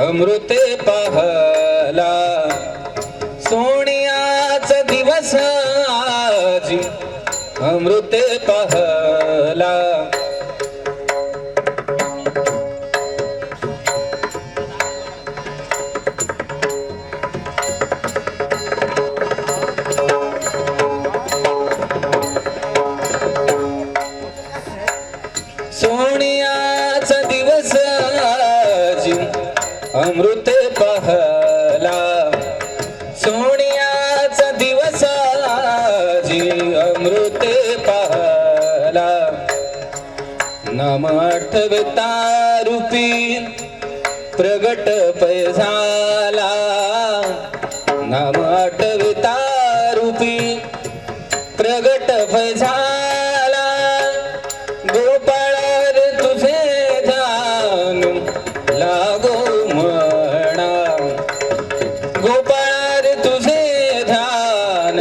अमृते पाहला सोनियाचा दिवस आजी अमृते पाहला सोनियाचा दिवस आजी अमृते पाहला सोनियाचा दिवस आजी अमृते पाहला नाम आठवता रूपी प्रगट पै झाला नाम आठवता रूपी प्रगट पै झाला गोपाळ रे तुझे ध्यान लागो म्हणा गोपाळ रे तुझे ध्यान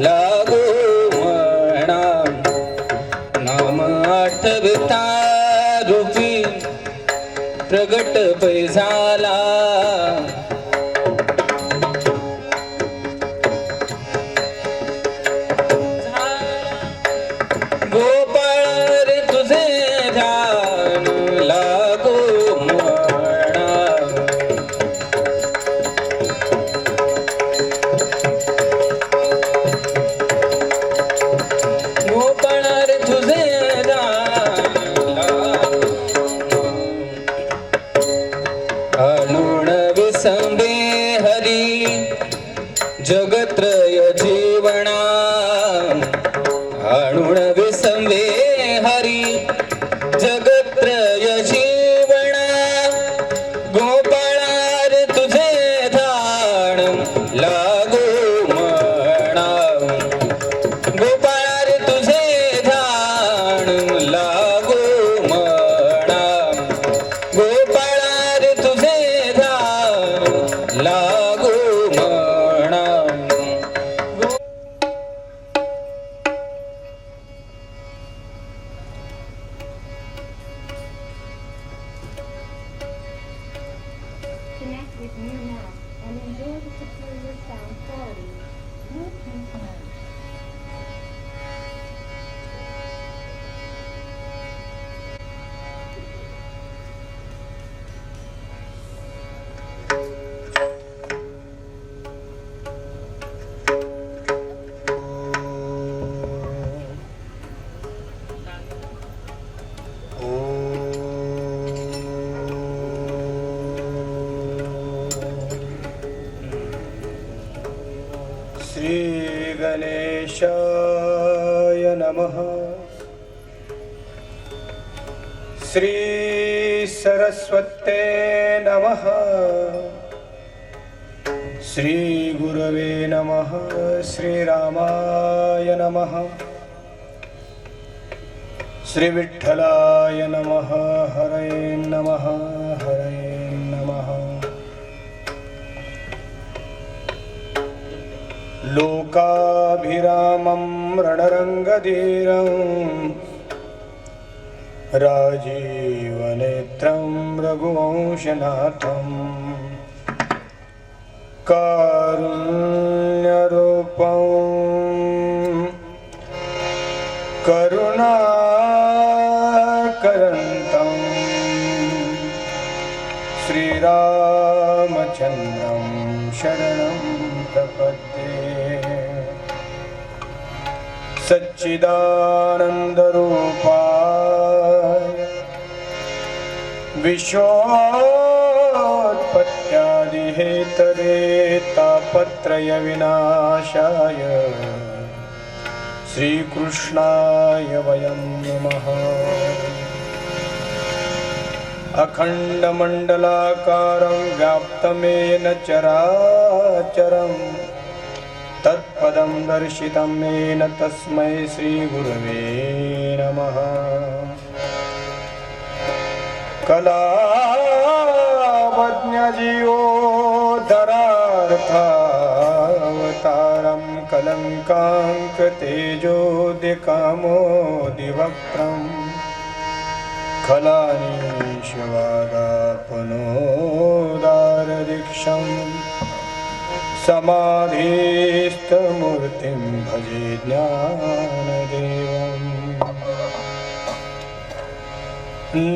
लागो म्हणा नाम आठवता रूपी प्रगट पै झाला गोपाळ रे तुझे ध्यान लागो म्हणा गोपाळ रे तुझे ध्यान लागो अणुण विसंबे हरी जगत्रय जीवना अणुण विसंबे हरी जगत्रय जीवना गोपाळा रे तुझे ध्यान लागो म्हणा गोपाळा रे तुझे ध्यान लागो म्हणा गोपाळा रे तुझे ध्यान लागो म्हणा Connect with New Now and enjoy the superior sound quality. Bluetooth mode. Shri गणेशाय नमः श्री सरस्वते नमः श्री गुरवे नमः श्री रामाय नमः श्री विठ्ठलाय नमः हरे नमः हरे नमः लोकाभिरामं रणरङ्गधीरं राजीवनेत्रं रघुवंशनाथं कारुण्यरूपं करुणाकरन्तं श्रीरामचन्द्रं शरणं प्रपद्ये सच्चिदानन्दरूपाय विश्वोत्पत्त्यादिहेतवे तापत्रयविनाशाय श्रीकृष्णाय वयं नमः अखण्डमण्डलाकारं व्याप्तमेन चराचरम् तत्पदं दर्शितं येन तस्मै श्रीगुरवे नमः कलावज्ञजीवोद्धरार्थावतारं कलङ्काङ्कतेजोदिकामोदिवक्त्रं स्खलानीशवादापनोदारदीक्षं समाधिस्थमूर्तिं भजे ज्ञानदेवम्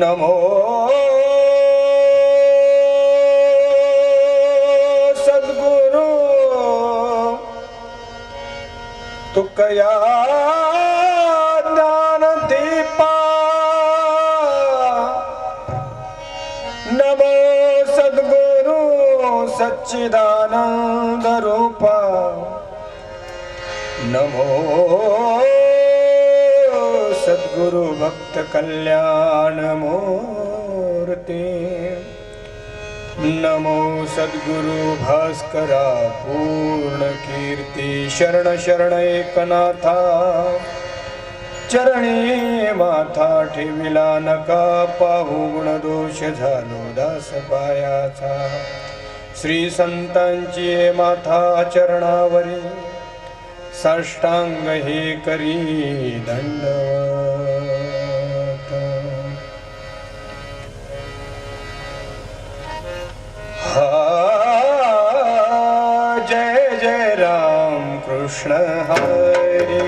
नमो सद्गुरु तुकया ज्ञानदीपा नमो सद्गुरु सच्चिदानंद रूपा नमो सद्गुरु भक्त कल्याण मूर्ति नमो सद्गुरु भास्करा पूर्ण कीर्ति शरण शरण एकनाथा चरणी माथा ठेविला नका पाहू गुण दोष झालो दास पायाचा श्री संतांची माथा चरणावरी साष्टांग हे करी दंडवत हा जय जय राम कृष्ण हरी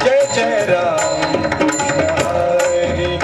जय जय राम कृष्ण हरी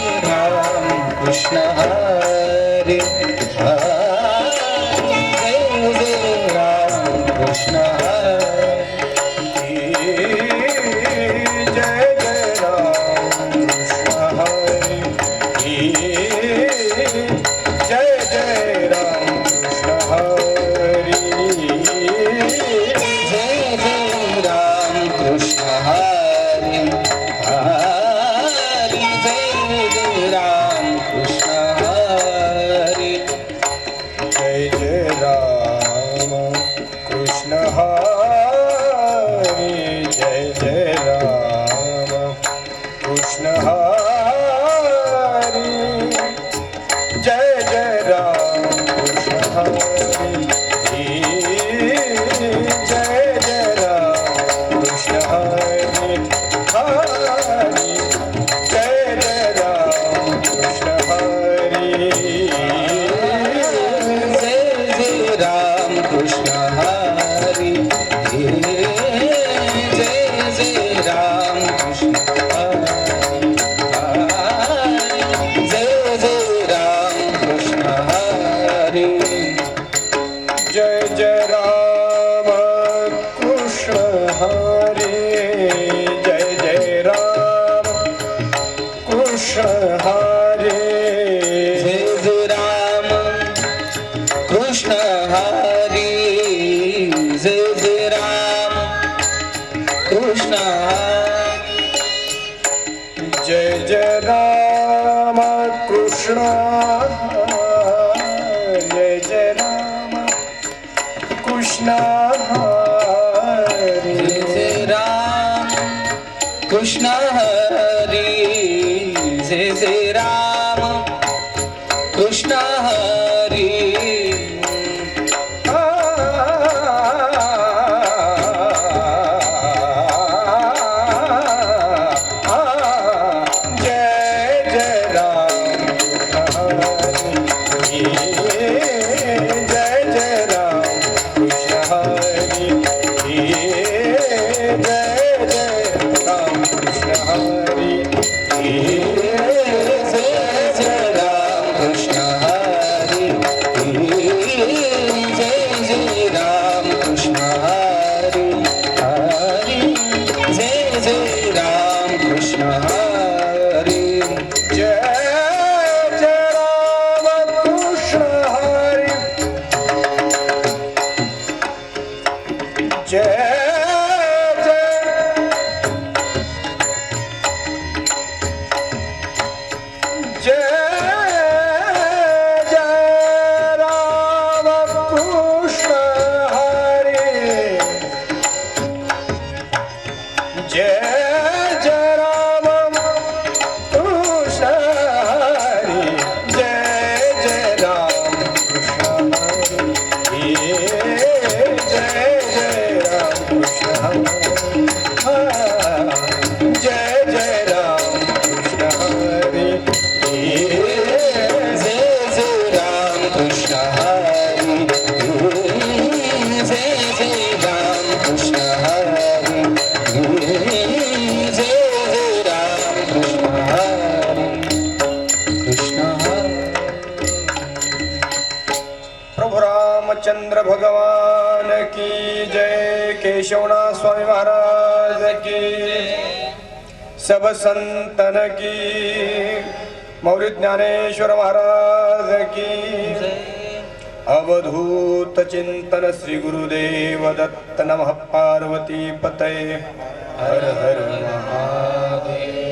जय राम कृष्ण हरी कृष्ण हरी जय जय राम कृष्ण हरी भगवान की जय। केशवनाथ स्वामी महाराज की, सब संतन की, मौर्य ज्ञानेश्वर महाराज की। अवधूत चिंतन श्री गुरुदेव दत्त। नमः पार्वती पतये। हर हर महादेव।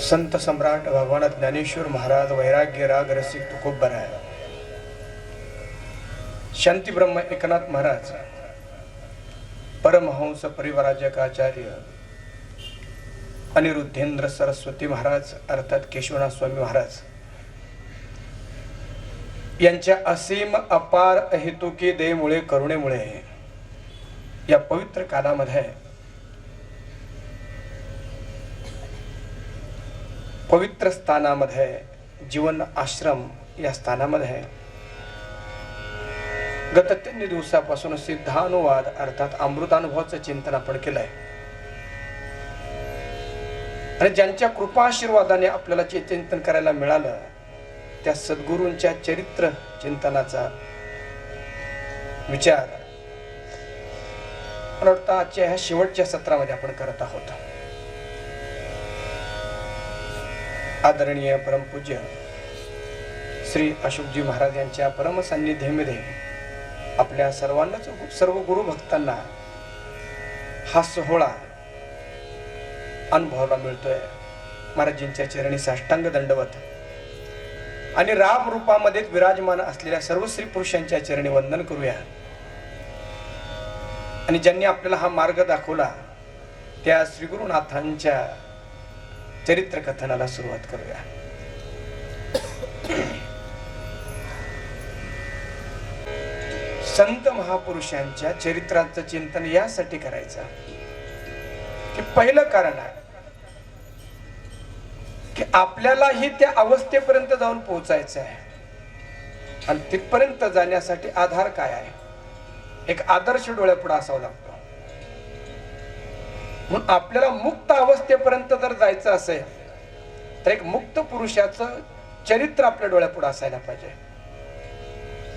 संत सम्राट भगवान ज्ञानेश्वर महाराज वैराग्य राग रसिक तुकोबर आहे। शांती ब्रह्म एकनाथ महाराज परमहंस परिवराजक आचार्य अनिरुद्धेंद्र सरस्वती महाराज अर्थात केशवनाथ स्वामी महाराज यांच्या असीम अपार अहेतुकी दयेमुळे करुणेमुळे या पवित्र कालामध्ये पवित्र स्थानामध्ये जीवन आश्रम या स्थानामध्ये गत 3 दिवसापासून सिद्धानुवाद अर्थात अमृतानुभवाचं चिंतन आपण केलंय आणि ज्यांच्या कृपाशीर्वादाने आपल्याला जे चिंतन करायला मिळालं त्या सद्गुरूंच्या चरित्र चिंतनाचा विचार मला वाटतं आजच्या ह्या शेवटच्या सत्रामध्ये आपण करत आहोत। आदरणीय परमपूज्य श्री अशोकजी महाराज यांच्या परम सान्निध्यामध्ये आपल्या सर्वांनाच सर्व गुरु भक्तांना हा सोहळा अनुभवायला मिळतोय। महाराजांच्या चरणी साष्टांग दंडवत आणि राम रूपामध्ये विराजमान असलेल्या सर्व स्त्री पुरुषांच्या चरणी वंदन करूया आणि ज्यांनी आपल्याला हा मार्ग दाखवला त्या श्री गुरुनाथांच्या चरित्र कथनाला सुरुवात करूया। संत महापुरुषांच्या चरित्राचं चिंतन यासाठी करायचं की पहिलं कारण आहे की आपल्यालाही त्या अवस्थेपर्यंत जाऊन पोहोचायचं आहे आणि तिथपर्यंत जाण्यासाठी आधार काय आहे, एक आदर्श डोळ्यापुढे असावा लागतो। म्हणून आपल्याला मुक्त अवस्थेपर्यंत जर जायचं असेल तर एक मुक्त पुरुषाचं चरित्र आपल्या डोळ्यापुढे असायला पाहिजे।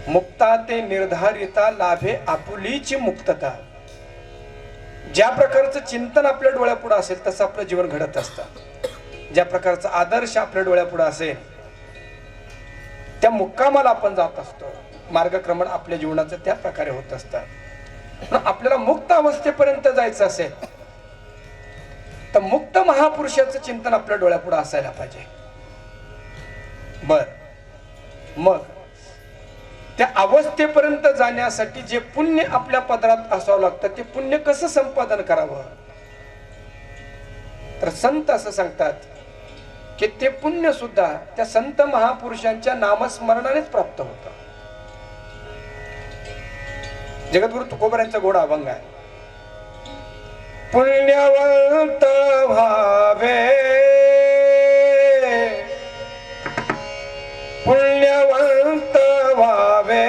मुक्ता ते निर्धारिता लाभे आपुलीची मुक्तता। ज्या प्रकारचं चिंतन आपल्या डोळ्यापुढे असेल तसं आपलं जीवन घडत असतं। ज्या प्रकारचा आदर्श आपल्या डोळ्यापुढे असेल त्या मुक्कामाला आपण जात असतो। मार्गक्रमण आपल्या जीवनाचं त्या प्रकारे होत असतं। आपल्याला मुक्त अवस्थेपर्यंत जायचं असेल तर मुक्त महापुरुषाचं चिंतन आपल्या डोळ्यापुढे असायला पाहिजे। बर मग त्या अवस्थेपर्यंत जाण्यासाठी जे पुण्य आपल्या पदरात असावं लागतं ते पुण्य कसं संपादन करावं तर संत असं सांगतात की ते पुण्य सुद्धा त्या संत महापुरुषांच्या नामस्मरणानेच प्राप्त होतं। जगद्गुरु तुकोबरांचा गोडा अभंग आहे। पुण्यवंत व्हावे पुण्यवंत व्हावे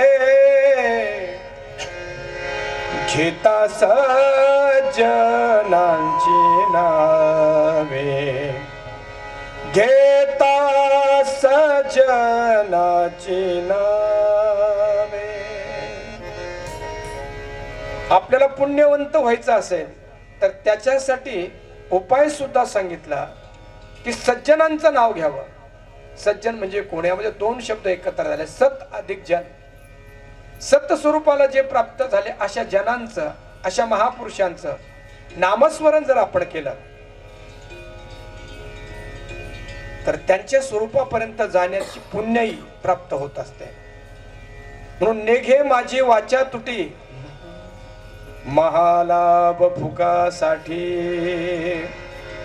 घेता सज्जनांची नावे घेता सज्जनाची नावे। आपल्याला पुण्यवंत व्हायचं असेल तर त्याच्यासाठी उपाय सुद्धा सांगितला की सज्जनांचं नाव घ्यावं। सज्जन म्हणजे कोण, यामध्ये 2 शब्द एकत्र झाले, सत अधिक जन। सत स्वरूपाला जे प्राप्त झाले अशा जनांचं अशा महापुरुषांचं नामस्मरण जर आपण केलं तर त्यांच्या स्वरूपापर्यंत जाण्याची पुण्यही प्राप्त होत असते। म्हणून नेघे माझी वाचा तुटी महालाभ फुकासाठी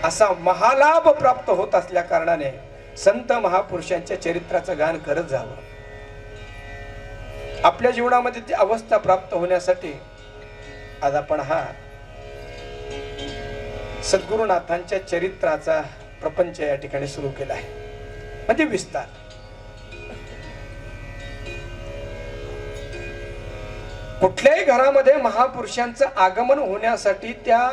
असा महालाभ प्राप्त होत असल्या कारणाने संत महापुरुषांच्या चरित्राचं गान करत जावं। आपल्या जीवनामध्ये ती अवस्था प्राप्त होण्यासाठी आज आपण हा सद्गुरुनाथांच्या चरित्राचा प्रपंच या ठिकाणी सुरू केला आहे, म्हणजे विस्तार। कुठल्याही घरामध्ये महापुरुषांचं आगमन होण्यासाठी त्या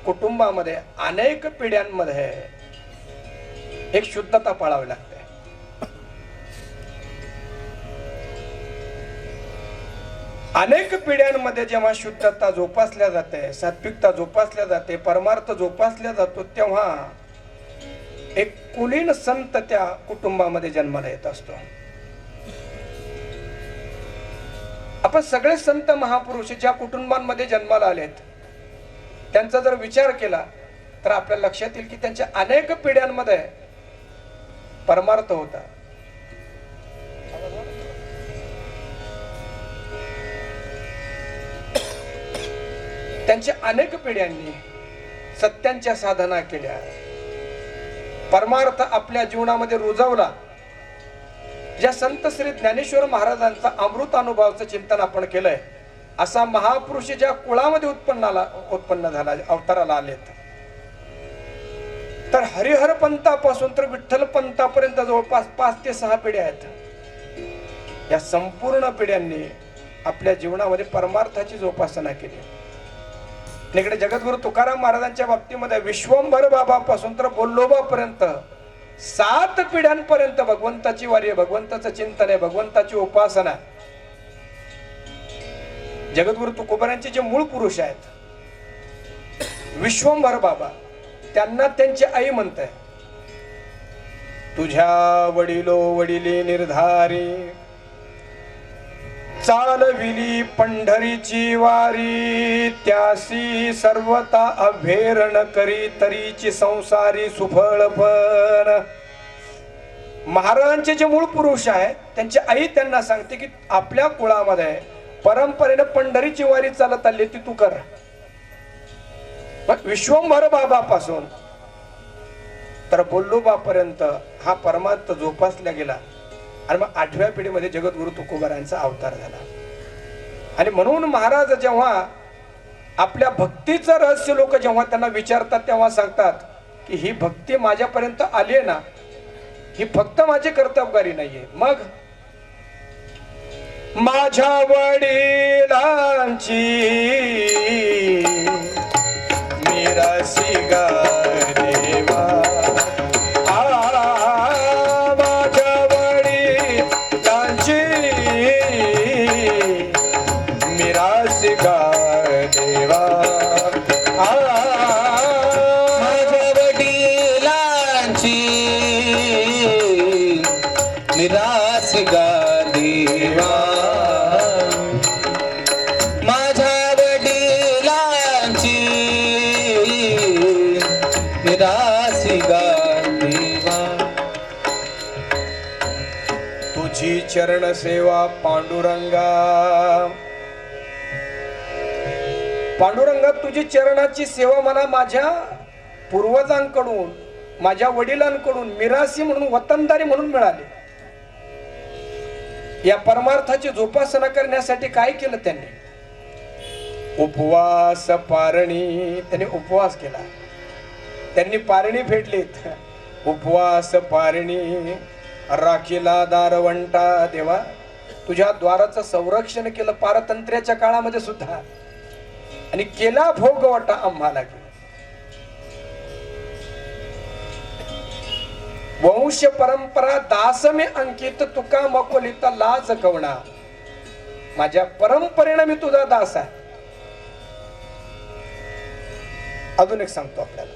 कुटुंबामध्ये अनेक पिढ्यांमध्ये एक शुद्धता पाळावी लागते। अनेक पिढ्यांमध्ये जेव्हा शुद्धता जोपासल्या जाते, सात्विकता जोपासल्या जाते, परमार्थ जोपासल्या जातो, तेव्हा एक कुलीन संत त्या कुटुंबामध्ये जन्माला येत असतो. आपण सगळे संत महापुरुष ज्या कुटुंबांमध्ये जन्माला आलेत त्यांचा जर विचार केला तर आपल्या लक्षात येईल की त्यांच्या अनेक पिढ्यांमध्ये परमार्थ होता. त्यांच्या अनेक पिढ्यांनी सत्यांच्या साधना केल्या, परमार्थ आपल्या जीवनामध्ये रुजवला. ज्या संत श्री ज्ञानेश्वर महाराजांचा अमृत अनुभवाचं चिंतन आपण केलंय, असा महापुरुष ज्या कुळामध्ये उत्पन्न झाला, अवताराला आलेत, तर हरिहर पंथापासून तर विठ्ठल पंथापर्यंत जवळपास 5 ते 6 पिढ्या आहेत. या संपूर्ण पिढ्यांनी आपल्या जीवनामध्ये परमार्थाची जोपासना केली. इकडे जगद्गुरु तुकाराम महाराजांच्या बाबतीमध्ये विश्वंभर बाबापासून तर बोल्लोबापर्यंत 7 पिढ्यांपर्यंत भगवंताची वारी, भगवंताचं चिंतन आहे, भगवंताची उपासना. जगद्गुरु तुकोबारांचे जे मूळ पुरुष आहेत विश्वंभर बाबा, त्यांना त्यांची आई म्हणते, तुझ्या वडिलो वडिले निर्धारी चालविली पंढरीची वारी, त्यासी सर्वता अभेरण करी तरीची संसारी सुफळपण. महाराजांचे जे मूळ पुरुष आहेत त्यांची आई त्यांना सांगते की आपल्या कुळामध्ये परंपरेने पंढरीची वारी चालत आली, ती तू कर. विश्वंभर बाबापासून तर बोल्लोबापर्यंत हा परमार्थ जोपासला गेला. आणि मग 8व्या पिढीमध्ये जगद्गुरु तुकोबारांचा अवतार झाला. आणि म्हणून महाराज जेव्हा आपल्या भक्तीचं रहस्य लोक जेव्हा त्यांना विचारतात तेव्हा सांगतात की ही भक्ती माझ्यापर्यंत आली आहे ना, ही फक्त माझी कर्तबगारी नाहीये. मग माझ्या वडिलांची मिरासी गा देवा, मिरासी गा देवा, माझ्या वडिलांची मिरासी गा देवा, माझ्या वडिलांची मिरासी गा देवा. तुझी चरण सेवा पांडुरंगा, पांडुरंगा तुझी चरणाची सेवा मला माझ्या पूर्वजांकडून, माझ्या वडिलांकडून मिरासी म्हणून, वतनदारी म्हणून मिळाली. या परमार्थाची जोपासना करण्यासाठी काय केलं त्यांनी? उपवास पारणी, त्यांनी उपवास केला. त्यांनी पारणी फेडलीत. उपवास पारणी राखीला दारवंटा, देवा तुझ्या द्वाराचं संरक्षण केलं पारतंत्र्याच्या काळामध्ये सुद्धा, आणि केला भोगवटा आम्हाला. वंश परंपरा दासमे अंकित तुका मकोलिता लाज कवणा, माझ्या परंपरेनं मी तुझा दास आहे. अजून एक सांगतो आपल्याला,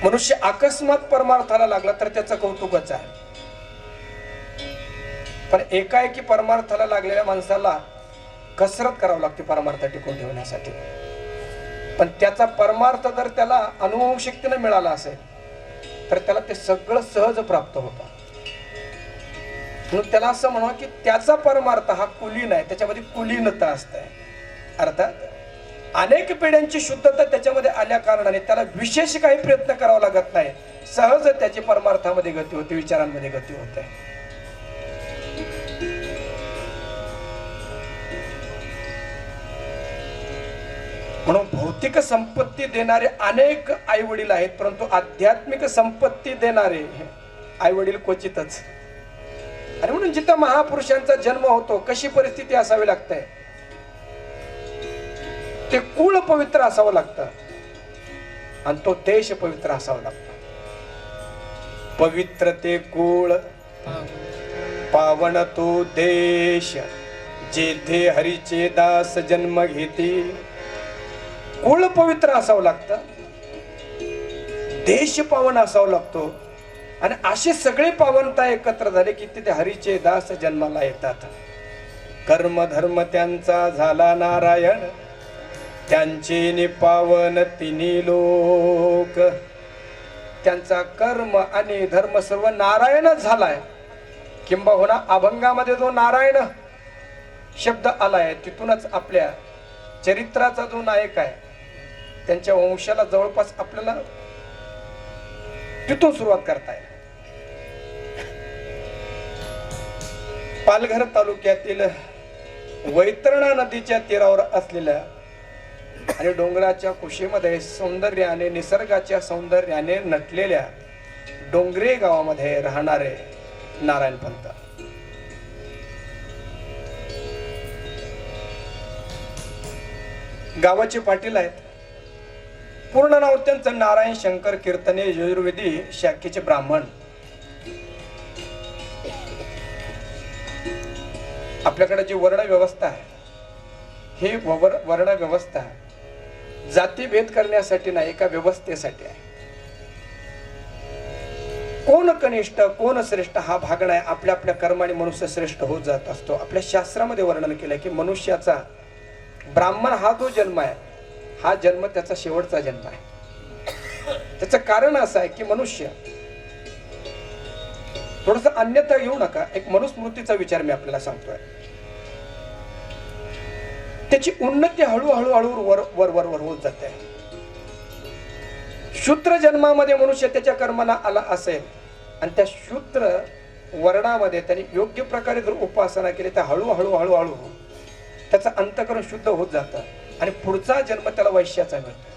मनुष्य अकस्मात परमार्थाला लागला तर त्याचं कौतुकच आहे, पण एकाएकी परमार्थाला लागलेल्या माणसाला कसरत करावी लागते परमार्थ टिकून ठेवण्यासाठी. पण त्याचा परमार्थ जर त्याला अनुवंशिकतेने मिळाला असेल तर त्याला ते सगळं सहज प्राप्त होतं. म्हणून त्याला असं म्हणा की त्याचा परमार्थ हा कुलीन आहे, त्याच्यामध्ये कुलीनता असते. अर्थात अनेक पिढ्यांची शुद्धता त्याच्यामध्ये आल्या कारणाने त्याला विशेष काही प्रयत्न करावा लागत नाही, सहज त्याची परमार्थामध्ये गती होते, विचारांमध्ये गती होते. म्हणून भौतिक संपत्ती देणारे अनेक आई वडील आहेत, परंतु आध्यात्मिक संपत्ती देणारे आई वडील क्वचितच. आणि म्हणून जिथं महापुरुषांचा जन्म होतो कशी परिस्थिती असावी लागते, ते कुळ पवित्र असावं लागतं आणि तो देश पवित्र असावा लागतो. पवित्र ते कुळ, पावन तो देश जेथे हरीचे दास जन्म घेते. कुळ पवित्र असावं लागतं, देश पावन असावं लागतो, आणि असे सगळे पावनता एकत्र झाले की तिथे हरीचे दास जन्माला येतात. कर्म धर्म त्यांचा झाला नारायण, त्यांचे निपावन तिन्ही लोक. त्यांचा कर्म आणि धर्म सर्व नारायणच झालाय. किंबहुना अभंगामध्ये जो नारायण शब्द आलाय तिथूनच आपल्या चरित्राचा जो नायक आहे त्यांच्या वंशाला जवळपास आपल्याला तिथून सुरुवात करता येईल. पालघर तालुक्यातील वैतरणा नदीच्या तीरावर असलेल्या आणि डोंगराच्या कुशीमध्ये सौंदर्याने, निसर्गाच्या सौंदर्याने नटलेल्या डोंगरे गावामध्ये राहणारे नारायण पंत. गावाचे पाटील आहेत. पूर्ण नाव त्यांचं नारायण शंकर कीर्तने यजुर्वेदी शाखेचे ब्राह्मण. आपल्याकडे जी वर्ण व्यवस्था आहे ही वर्ण व्यवस्था जातीभेद करण्यासाठी नाही, एका व्यवस्थेसाठी आहे. कोण कनिष्ठ कोण श्रेष्ठ हा भाग नाही. आपल्या आपल्या कर्माने मनुष्य श्रेष्ठ होत जात असतो. आपल्या शास्त्रामध्ये वर्णन केलं की मनुष्याचा, ब्राह्मण हा जो जन्म आहे हा जन्म त्याचा शेवटचा जन्म आहे. त्याचं कारण असं आहे की मनुष्य, थोडस अन्यथा घेऊ नका, एक मनुस्मृतीचा विचार मी आपल्याला सांगतोय. त्याची उन्नती हळूहळू वर वर वर वर होत जाते. शूद्र जन्मामध्ये मनुष्य त्याच्या कर्माला आला असेल आणि त्या शूद्र वर्णामध्ये त्यांनी योग्य प्रकारे जर उपासना केली तर हळूहळू हळूहळू त्याचं अंतःकरण शुद्ध होत जातं आणि पुढचा जन्म त्याला वैश्याचा मिळतो.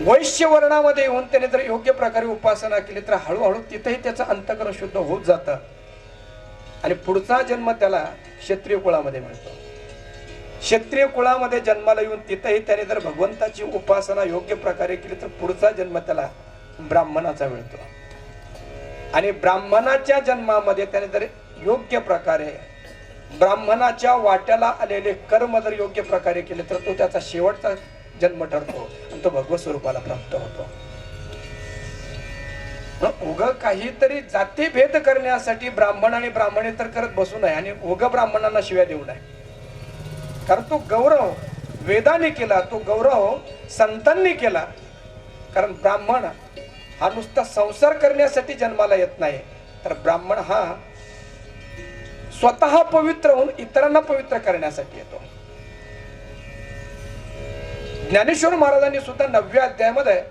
वैश्य वर्णामध्ये येऊन त्याने जर योग्य प्रकारे उपासना केली तर हळूहळू तिथेही त्याचं अंतःकरण शुद्ध होत जातं आणि पुढचा जन्म त्याला क्षत्रिय कुळामध्ये मिळतो. क्षत्रिय कुळामध्ये जन्माला येऊन तिथेही त्याने जर भगवंताची उपासना योग्य प्रकारे केली तर पुढचा जन्म त्याला ब्राह्मणाचा मिळतो. आणि ब्राह्मणाच्या जन्मामध्ये त्याने जर योग्य प्रकारे ब्राह्मणाच्या वाट्याला आलेले कर्म जर योग्य प्रकारे केले तर तो त्याचा शेवटचा जन्म ठरतो आणि तो भगवत स्वरूपाला प्राप्त होतो. उग काहीतरी जातीभेद करण्यासाठी ब्राह्मण आणि ब्राह्मणे तर करत बसू नये आणि उग ब्राह्मणांना शिव्या देऊ नये. कारण तो गौरव वेदाने केला, तो गौरव संतांनी केला. कारण ब्राह्मण हा नुसता संसार करण्यासाठी जन्माला येत नाही, तर ब्राह्मण हा स्वतः पवित्र होऊन इतरांना पवित्र करण्यासाठी येतो. ज्ञानेश्वर महाराजांनी सुद्धा 9व्या अध्यायामध्ये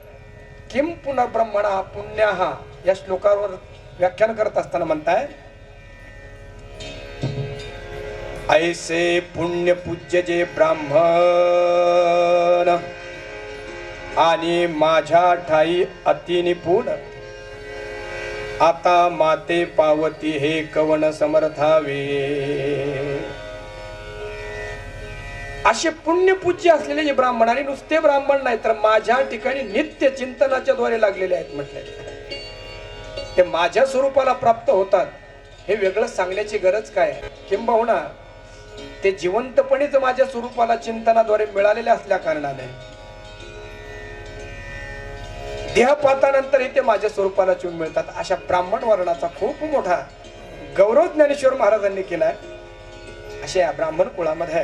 किम पुनर्ब्रह्मणा पुण्याः या श्लोकावर व्याख्यान करत असताना म्हणताय, ऐसे पुण्य पूज्य जे ब्राह्मण आणि माझ्या ठाई अति निपुण, आता माते पावती हे कवन समर्थावे. असे पुण्यपूज्य असलेले जे ब्राह्मण, आणि नुसते ब्राह्मण नाही तर माझ्या ठिकाणी नित्य चिंतनाच्या द्वारे लागलेले आहेत म्हटले, ते माझ्या स्वरूपाला प्राप्त होतात. हे वेगळं सांगण्याची गरज काय? किंबहुना ते जिवंतपणेच माझ्या स्वरूपाला चिंतनाद्वारे मिळालेले असल्या कारणाने देहपातानंतरही ते माझ्या स्वरूपाला चिवून मिळतात. अशा ब्राह्मण वर्णाचा खूप मोठा गौरव ज्ञानेश्वर महाराजांनी केलाय. अशा या ब्राह्मण कुळामध्ये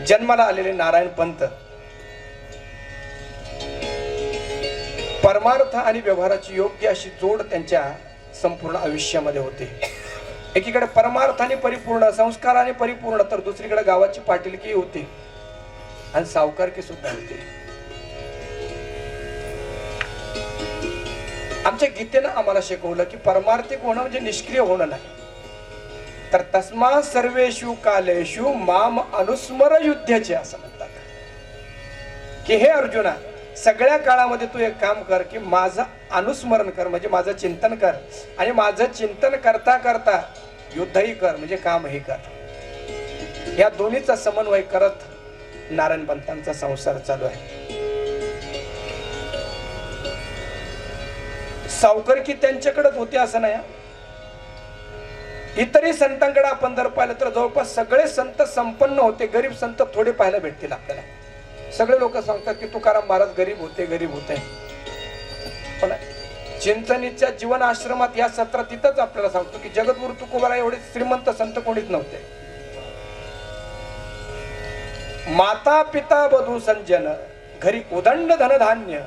जन्माला आलेले नारायण पंत परमार्थ आणि व्यवहाराची योग्य अशी जोड त्यांच्या संपूर्ण आयुष्यामध्ये होते. एकीकडे परमार्थाने परिपूर्ण, संस्काराने परिपूर्ण, तर दुसरीकडे गावाची पाटीलकी होती आणि सावकारकी सुद्धा होती. आमच्या गीतेनं आम्हाला शिकवलं की परमार्थिक होणं म्हणजे निष्क्रिय होणं नाही, तर तस्मा सर्वेषु कालेषु माम अनुस्मर युद्धाचे असं म्हणतात की हे अर्जुना, सगळ्या काळामध्ये तू एक काम कर की माझं अनुस्मरण कर, म्हणजे माझं चिंतन कर, आणि माझं चिंतन करता करता युद्धही कर, म्हणजे कामही कर. या दोन्हीचा समन्वय करत नारायण पंतांचा संसार चालू आहे. सावकारकी त्यांच्याकडेच होती असं नाही. इतरही संतांकडे आपण जर पाहिलं तर जवळपास सगळे संत संपन्न होते, गरीब संत थोडे पाहायला भेटतील आपल्याला. सगळे लोक सांगतात की तुकाराम महाराज गरीब होते, गरीब होते. पण चिंचणीच्या जीवन आश्रमात या सत्रात तिथंच आपल्याला सांगतो की जगद्गुरु तुकोबाराय एवढे श्रीमंत संत कोणीच नव्हते. माता पिता बधू संजन, घरी उदंड धनधान्य,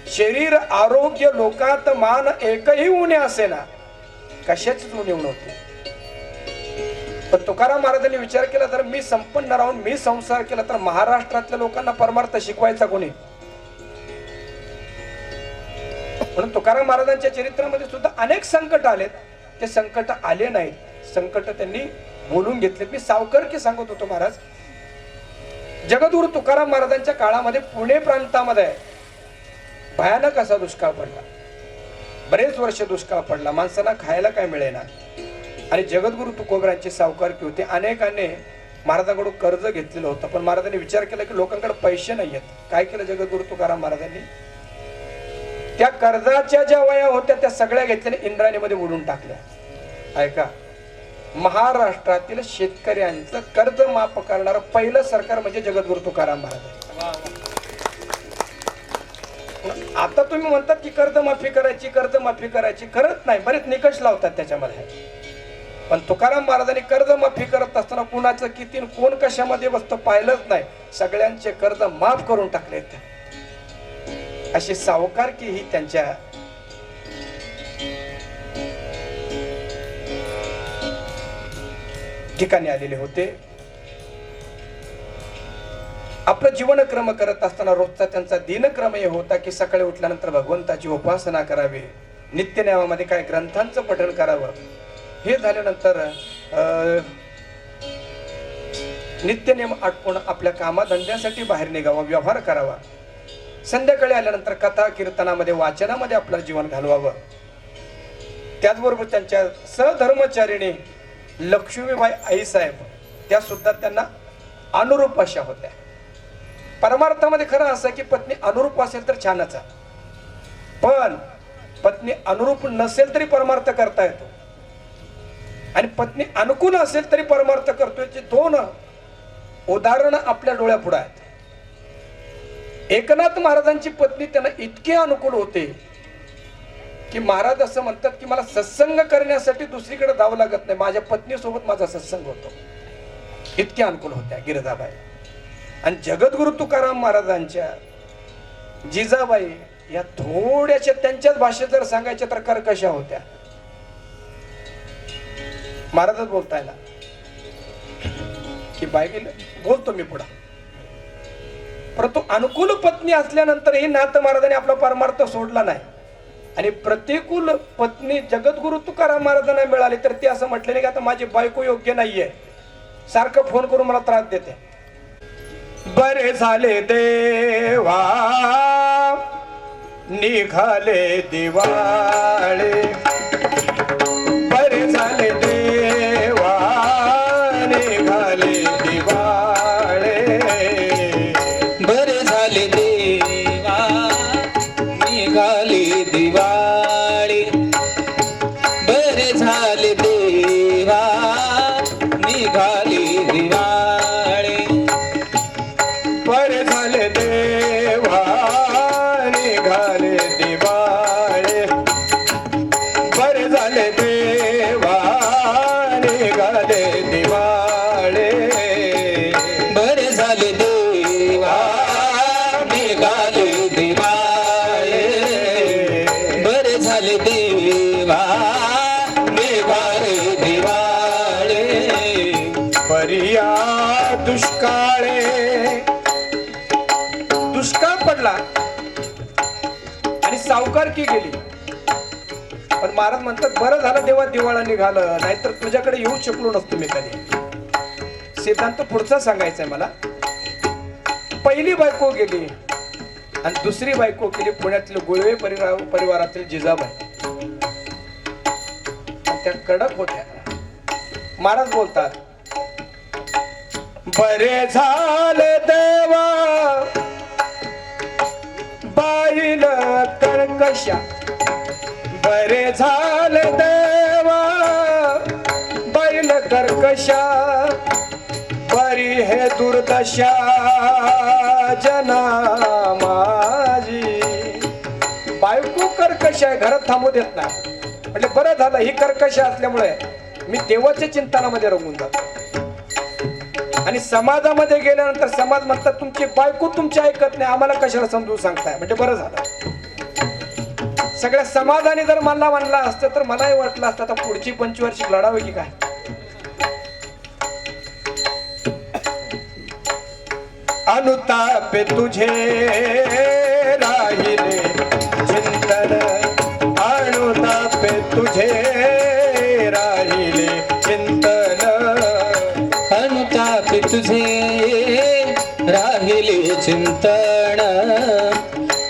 शरीर आरोग्य लोकात मान, एकही उणे असेना, कशाचीच उणीव नव्हती. पण तुकाराम महाराजांनी विचार केला, जर मी संपन्न राहून मी संसार केला तर महाराष्ट्रातल्या लोकांना परमार्थ शिकवायचा कोणी. म्हणून तुकाराम महाराजांच्या चरित्रामध्ये सुद्धा अनेक संकट आलेत. ते संकट आले नाहीत, संकट त्यांनी बोलून घेतले. मी सावकारकी सांगत होतो महाराज, जगद्गुरु तुकाराम महाराजांच्या काळामध्ये पुणे प्रांतामध्ये भयानक असा दुष्काळ पडला. बरेच वर्ष दुष्काळ पडला, माणसांना खायला काय मिळेना. आणि जगद्गुरु तुकोबरांची सावकारकी होती. अनेकाने महाराजांकडून कर्ज घेतलेलं होतं, पण महाराजांनी विचार केला की लोकांकडे पैसे नाहीयेत. काय केलं जगद्गुरु तुकाराम महाराजांनी, त्या कर्जाच्या ज्या वया होत्या त्या सगळ्या घेतल्याने इंद्रायणीमध्ये उडून टाकल्या. ऐका, महाराष्ट्रातील शेतकऱ्यांचं कर्ज माफ करणारं पहिलं सरकार म्हणजे जगद्गुरु तुकाराम महाराज. आता तुम्ही म्हणतात की कर्जमाफी करायची, कर्जमाफी करायची, करत नाही, बरेच निकष लावतात त्याच्यामध्ये. पण तुकाराम महाराजांनी कर्जमाफी करत असताना कुणाचं किती कोण कशामध्ये बसतं पाहिलंच नाही. सगळ्यांचे कर्ज माफ करून टाकले. अशी सावकारकी ही त्यांच्या ठिकाणी आलेले होते. आपलं जीवनक्रम करत असताना रोजचा त्यांचा दिनक्रम हे होता की सकाळी उठल्यानंतर भगवंताची उपासना करावी, नित्यनेमामध्ये काय ग्रंथांचं पठण करावं. हे झाल्यानंतर नित्यनेम आटपून आपल्या कामाधंद्यासाठी बाहेर निघावं, व्यवहार करावा. संध्याकाळी आल्यानंतर कथा कीर्तनामध्ये वाचनामध्ये आपलं जीवन घालवावं. त्याचबरोबर त्यांच्या सहधर्मचारिणी लक्ष्मीबाई आई साहेब, त्या सुद्धा त्यांना अनुरूप अशा होत्या. परमार्थामध्ये खरं असं की पत्नी अनुरूप असेल तर छानच आहे, पण पत्नी अनुरूप नसेल तरी परमार्थ करता येतो, आणि पत्नी अनुकूल असेल तरी परमार्थ करतोय. दोन उदाहरणं आपल्या डोळ्यापुढे आहेत. एकनाथ महाराजांची पत्नी त्यांना इतके अनुकूल होते की महाराज असं म्हणतात की मला सत्संग करण्यासाठी दुसरीकडे जावं लागत नाही, माझ्या पत्नीसोबत माझा सत्संग होतो. इतक्या अनुकूल होत्या गिरजाबाई. आणि जगद्गुरु तुकाराम महाराजांच्या जिजाबाई या थोड्याशा त्यांच्याच भाषेत जर सांगायच्या तर कर्कशा होत्या. महाराजच बोलताय ना की बाई गेलं बोलतो मी पुढे. परंतु अनुकूल पत्नी असल्यानंतरही नाथ महाराजांनी आपला परमार्थ सोडला नाही. आणि प्रतिकूल पत्नी जगद्गुरु तुकाराम महाराजांना मिळाली तर ते असं म्हटलेले की आता माझी बायको योग्य नाहीये, सारखं फोन करून मला त्रास देते. बरे झाले देवा निघाले दिवाळे, बरे झाले देवा निघाले दिवाळे, बरे झाले देवा निघाली दिवाळी, बरे झाले देवा निघाली दिवाळी, बरे झाले देवा निघाले दिवाळे, बरे झाले देवा निघाले दिवाळे, बरे झाले देवा निघाले दिवाळे, बरे झाले देवा निघाले दिवाळे. परिया दुष्काळे, दुष्काळ पडला आणि सावकारकी गेली. पण महाराज म्हणतात बरं झालं देवा दिवाळा निघालं, नाहीतर तुझ्याकडे येऊ शकलो नसतो मी कधी. सिद्धांत पुढचा सांगायचा आहे मला. पहिली बायको गेली आणि दुसरी बायको केली पुण्यातील गुळवे परिवारातील जिजाबाई. त्या कडक होत्या. महाराज बोलतात बरे झाले देवा बाईल कर्कशा, बरे झाले देवा बैल कर्कशा बरी हे दुर्दशा जना माझी. बायको कर्कश आहे, घरात थांबू देत नाही. म्हणजे बरं झालं ही कर्कश असल्यामुळे मी देवाच्या चिंतनामध्ये रंगून जातो. आणि समाजामध्ये गेल्यानंतर समाज म्हणतात तुमची बायको तुमची ऐकत नाही, आम्हाला कशाला समजून सांगताय. म्हणजे बरं झालं. सगळ्या समाजाने जर मला म्हणलं असतं तर मलाही वाटलं असतं आता पुढची 25 वर्षी लढावे की काय. अनुतापे तुझे राहिले चिंतन, अनुतापे तुझे राहिले चिंतन, अनुतापे तुझे राहिले चिंतन,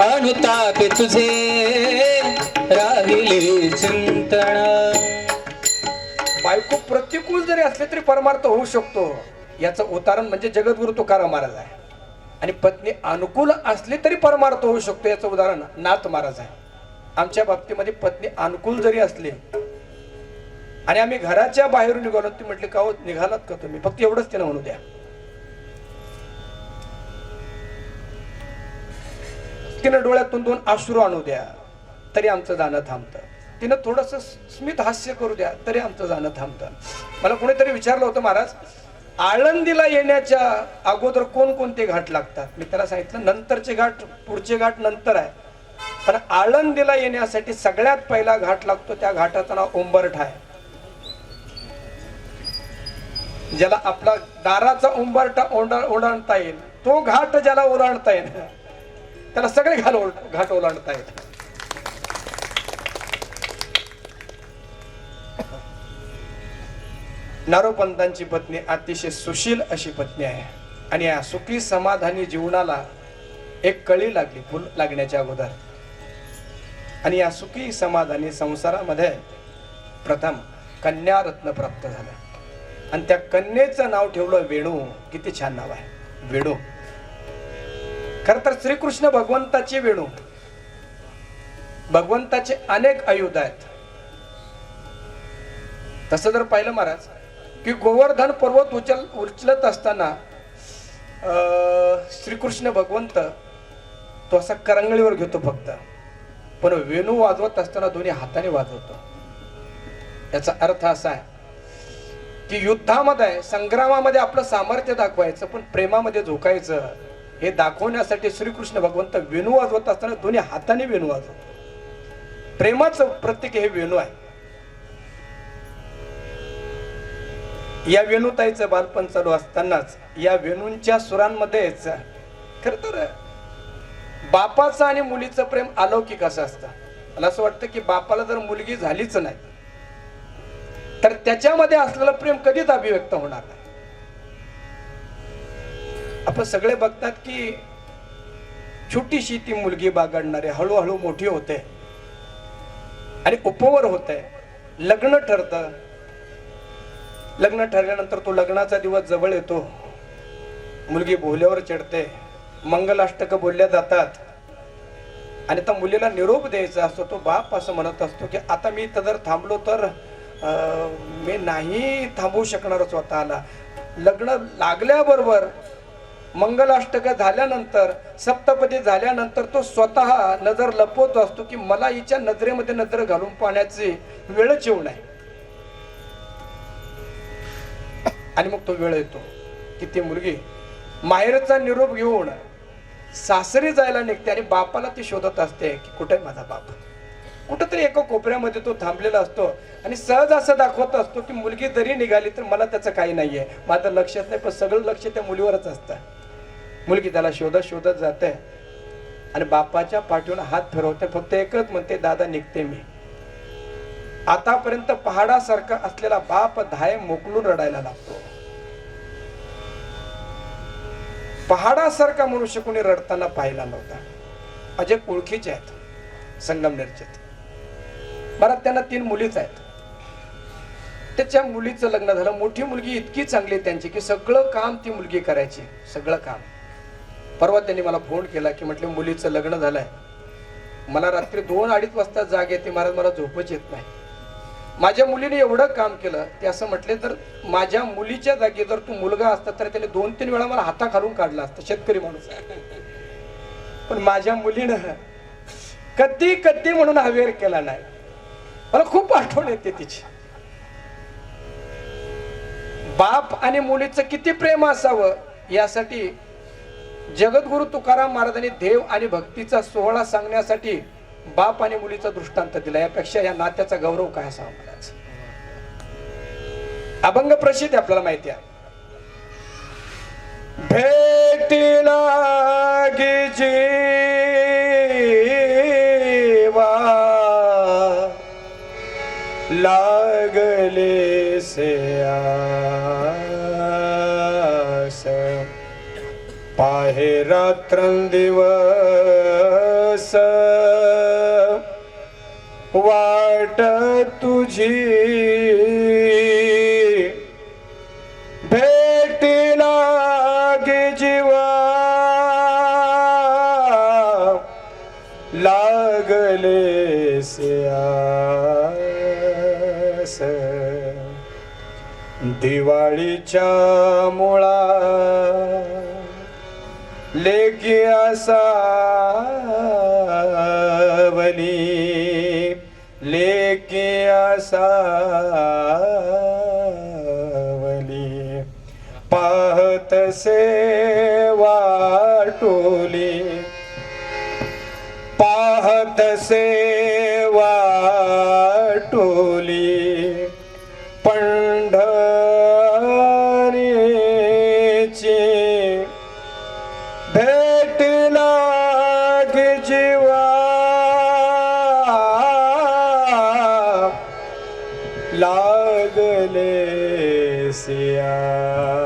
अनुतापे तुझे राहिले चिंतन. बायको प्रतिकूल जरी असले तरी परमार्थ होऊ शकतो याचं उदाहरण म्हणजे जगद्गुरु तुकाराम महाराज आहे. आणि पत्नी अनुकूल असली तरी परमार्थ होऊ शकतो याचं उदाहरण नाथ महाराज आहे. आमच्या बाबतीमध्ये पत्नी अनुकूल जरी असली आणि आम्ही घराच्या बाहेरून निघालो, ती म्हटली का हो निघालात का तुम्ही, फक्त एवढंच तिनं म्हणू द्या. तिनं डोळ्यातून 2 अश्रू आणू द्या तरी आमचं जाणं थांबतं. तिनं थोडस स्मित हास्य करू द्या तरी आमचं जाणं थांबतं. मला कोणीतरी विचारलं होतं महाराज आळंदीला येण्याच्या अगोदर कोणकोणते घाट लागतात. मी त्याला सांगितलं नंतरचे घाट पुढचे घाट नंतर आहे, पण आळंदीला येण्यासाठी सगळ्यात पहिला घाट लागतो. त्या घाटाचं नाव उंबरठा आहे. ज्याला आपला दाराचा उंबरठा ओलांडता येईल तो घाट ज्याला ओलांडता येईल त्याला सगळे घाट ओलांडता येईल. नारोपंतांची पत्नी अतिशय सुशील अशी पत्नी आहे. आणि या सुखी समाधानी जीवनाला एक कळी लागली फुल लागण्याच्या अगोदर. आणि या सुखी समाधानी संसारामध्ये प्रथम कन्या रत्न प्राप्त झालं आणि त्या कन्येचं नाव ठेवलं वेणू. किती छान नाव आहे वेणू. खर तर श्रीकृष्ण भगवंताची वेणू. भगवंताचे अनेक आयुध आहेत. तसं जर पाहिलं महाराज की गोवर्धन पर्वत उचलत असताना श्रीकृष्ण भगवंत तो असा करंगळीवर घेतो फक्त, पण वेणू वाजवत असताना दोन्ही हाताने वाजवतो. याचा अर्थ असा आहे की युद्धामध्ये संग्रामामध्ये आपलं सामर्थ्य दाखवायचं पण प्रेमामध्ये झोकायचं हे दाखवण्यासाठी श्रीकृष्ण भगवंत वेणू वाजवत असताना दोन्ही हाताने वेणू वाजवतो. प्रेमाचं प्रतीक हे वेणू आहे. या वेणुताईचं बालपण चालू असतानाच या वेणूंच्या सुरांमध्येच खर तर बापाचं आणि मुलीचं प्रेम अलौकिक असं असतं. मला असं वाटतं की बापाला जर मुलगी झालीच नाही तर त्याच्यामध्ये असलेलं प्रेम कधीच अभिव्यक्त होणार नाही. आपण सगळे बघतात की छोटीशी ती मुलगी बागडणारी हळूहळू मोठी होते आणि उपवर होते. लग्न ठरतं. लग्न ठरल्यानंतर तो लग्नाचा दिवस जवळ येतो. मुलगी बोहल्यावर चढते. मंगलाष्टक बोलल्या जातात आणि त्या मुलीला निरोप द्यायचा असतो. तो बाप असं म्हणत असतो की आता मी इथं जर थांबलो तर मी नाही थांबवू शकणार स्वतःला. लग्न लागल्याबरोबर मंगलाष्टक झाल्यानंतर सप्तपदी झाल्यानंतर तो स्वतः नजर लपवत असतो की मला हिच्या नजरेमध्ये नजर घालून पाहण्याची वेळच येऊ नये. आणि मग तो वेळ येतो की ती मुलगी माहेरचा निरोप घेऊन सासरी जायला निघते आणि बापाला ती शोधत असते की कुठे माझा बाप. कुठेतरी एका कोपऱ्यामध्ये तो थांबलेला असतो आणि सहज असं दाखवत असतो की मुलगी जरी निघाली तर मला त्याचं काही नाहीये, माझं लक्षच नाही, पण सगळं लक्ष त्या मुलीवरच असतं. मुलगी त्याला शोधत शोधत जाते आणि बापाच्या पाठीवर हात फिरवते. फक्त एकच म्हणते दादा निघते मी. आतापर्यंत पहाडासारखा असलेला बाप धाय मोकलून रडायला लागतो. पहाडासारखा मनुष्य कोणी रडताना पाहिला नव्हता. माझे ओळखीचे आहेत संगमनेरचे. बरं त्यांना 3 मुलीच आहेत. त्याच्या मुलीचं लग्न झालं. मोठी मुलगी इतकी चांगली त्यांची की सगळं काम ती मुलगी करायची, सगळं काम. परवा त्यांनी मला फोन केला की म्हटले मुलीचं लग्न झालंय. मला रात्री 2-2:30 वाजता जाग येते महाराज, मला झोपच येत नाही. माझ्या मुलीने एवढं काम केलं, ते असं म्हटले तर माझ्या मुलीच्या जागी जर तू मुलगा असता तर त्याने 2-3 वेळा मला हाताखालून काढला असता. शेतकरी माणूस आहे, पण माझ्या मुलीनं कधी कधी म्हणून अवेअर केला नाही. मला खूप आठवण येते तिची. बाप आणि मुलीचं किती प्रेम असावं यासाठी जगद्गुरु तुकाराम महाराजांनी देव आणि भक्तीचा सोहळा सांगण्यासाठी बाप आणि मुलीचा दृष्टांत दिला. यापेक्षा या नात्याचा गौरव काय असावा म्हणायचं. अभंग प्रसिद्ध आपल्याला माहिती आहे. भेटीला गी जीवा लागले से आस, पाहे रात्रंदिवस वाट तुझी, भेटीला गे जीवा लागले से आस, दिवाळीच्या मुळा लेकी आसावली, लेकी आसावली, पाहतसे वाटोली, पाहतसे वाटोली, पंढरीची भेट लागे जीवा लागले सियास.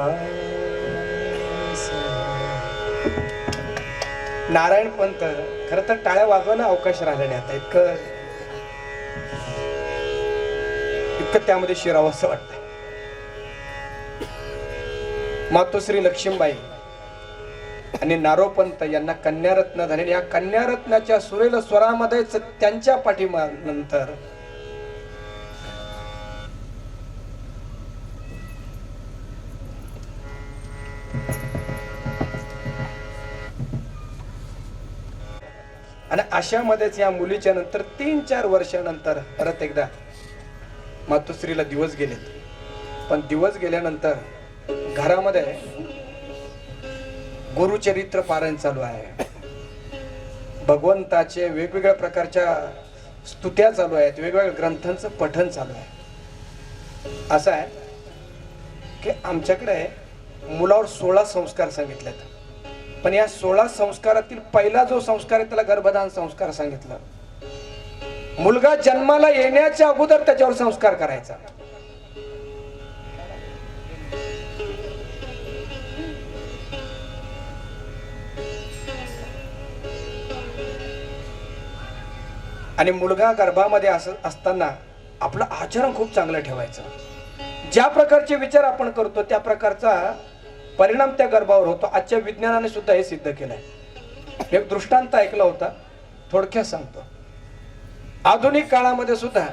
नारायण पंत खर तर टाळ्या वाजवायला अवकाश राहिला नाही आता. इतकं त्यामध्ये शिरावं असं वाटतंय. मातोश्री लक्ष्मीबाई आणि नारोपंत यांना कन्यारत्न झाले. या कन्यारत्नाच्या सुरेल स्वरामध्येच त्यांच्या पाठीमानंतर आणि अशामध्येच या मुलीच्या नंतर 3-4 वर्षानंतर परत एकदा मातोश्रीला दिवस गेले. पण दिवस गेल्यानंतर घरामध्ये गुरुचरित्र पारायण चालू आहे. भगवंताचे वेगवेगळ्या प्रकारच्या स्तुत्या चालू आहेत, वेगवेगळ्या ग्रंथांचं पठण चालू आहे. असं आहे की आमच्याकडे मुलावर 16 संस्कार सांगितलेत. पण या 16 संस्कारातील पहिला जो संस्कार आहे त्याला गर्भधान संस्कार सांगितलं. मुलगा जन्माला येण्याच्या अगोदर त्याच्यावर संस्कार करायचा. आणि मुलगा गर्भामध्ये असताना आपलं आचरण खूप चांगलं ठेवायचं. ज्या प्रकारचे विचार आपण करतो त्या प्रकारचा परिणाम त्या गर्भावर होतो. आजच्या विज्ञानाने सुद्धा हे सिद्ध केलंय. एक दृष्टांत ऐकला होता, थोडक्यात सांगतो. आधुनिक काळामध्ये सुद्धा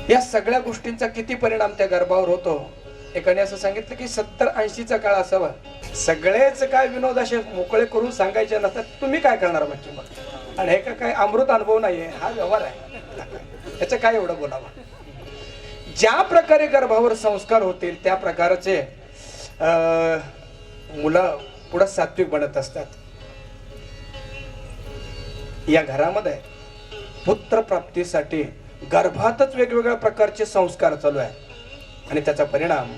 या सगळ्या गोष्टींचा किती परिणाम त्या गर्भावर होतो. एकाने असं सांगितलं की 70-80चा काळ असावा. सगळेच काय विनोद असे मोकळे करून सांगायचे नसतात. तुम्ही काय करणार बाकी मग? आणि हे काय अमृत अनुभव नाहीये, हा व्यवहार आहे. याचं काय एवढं बोलावं. ज्या प्रकारे गर्भावर संस्कार होतील त्या प्रकारचे मुलं पुढे सात्विक बनत असतात. या घरामध्ये पुत्र प्राप्तीसाठी गर्भातच वेगवेगळ्या प्रकारचे संस्कार चालू आहे. आणि त्याचा परिणाम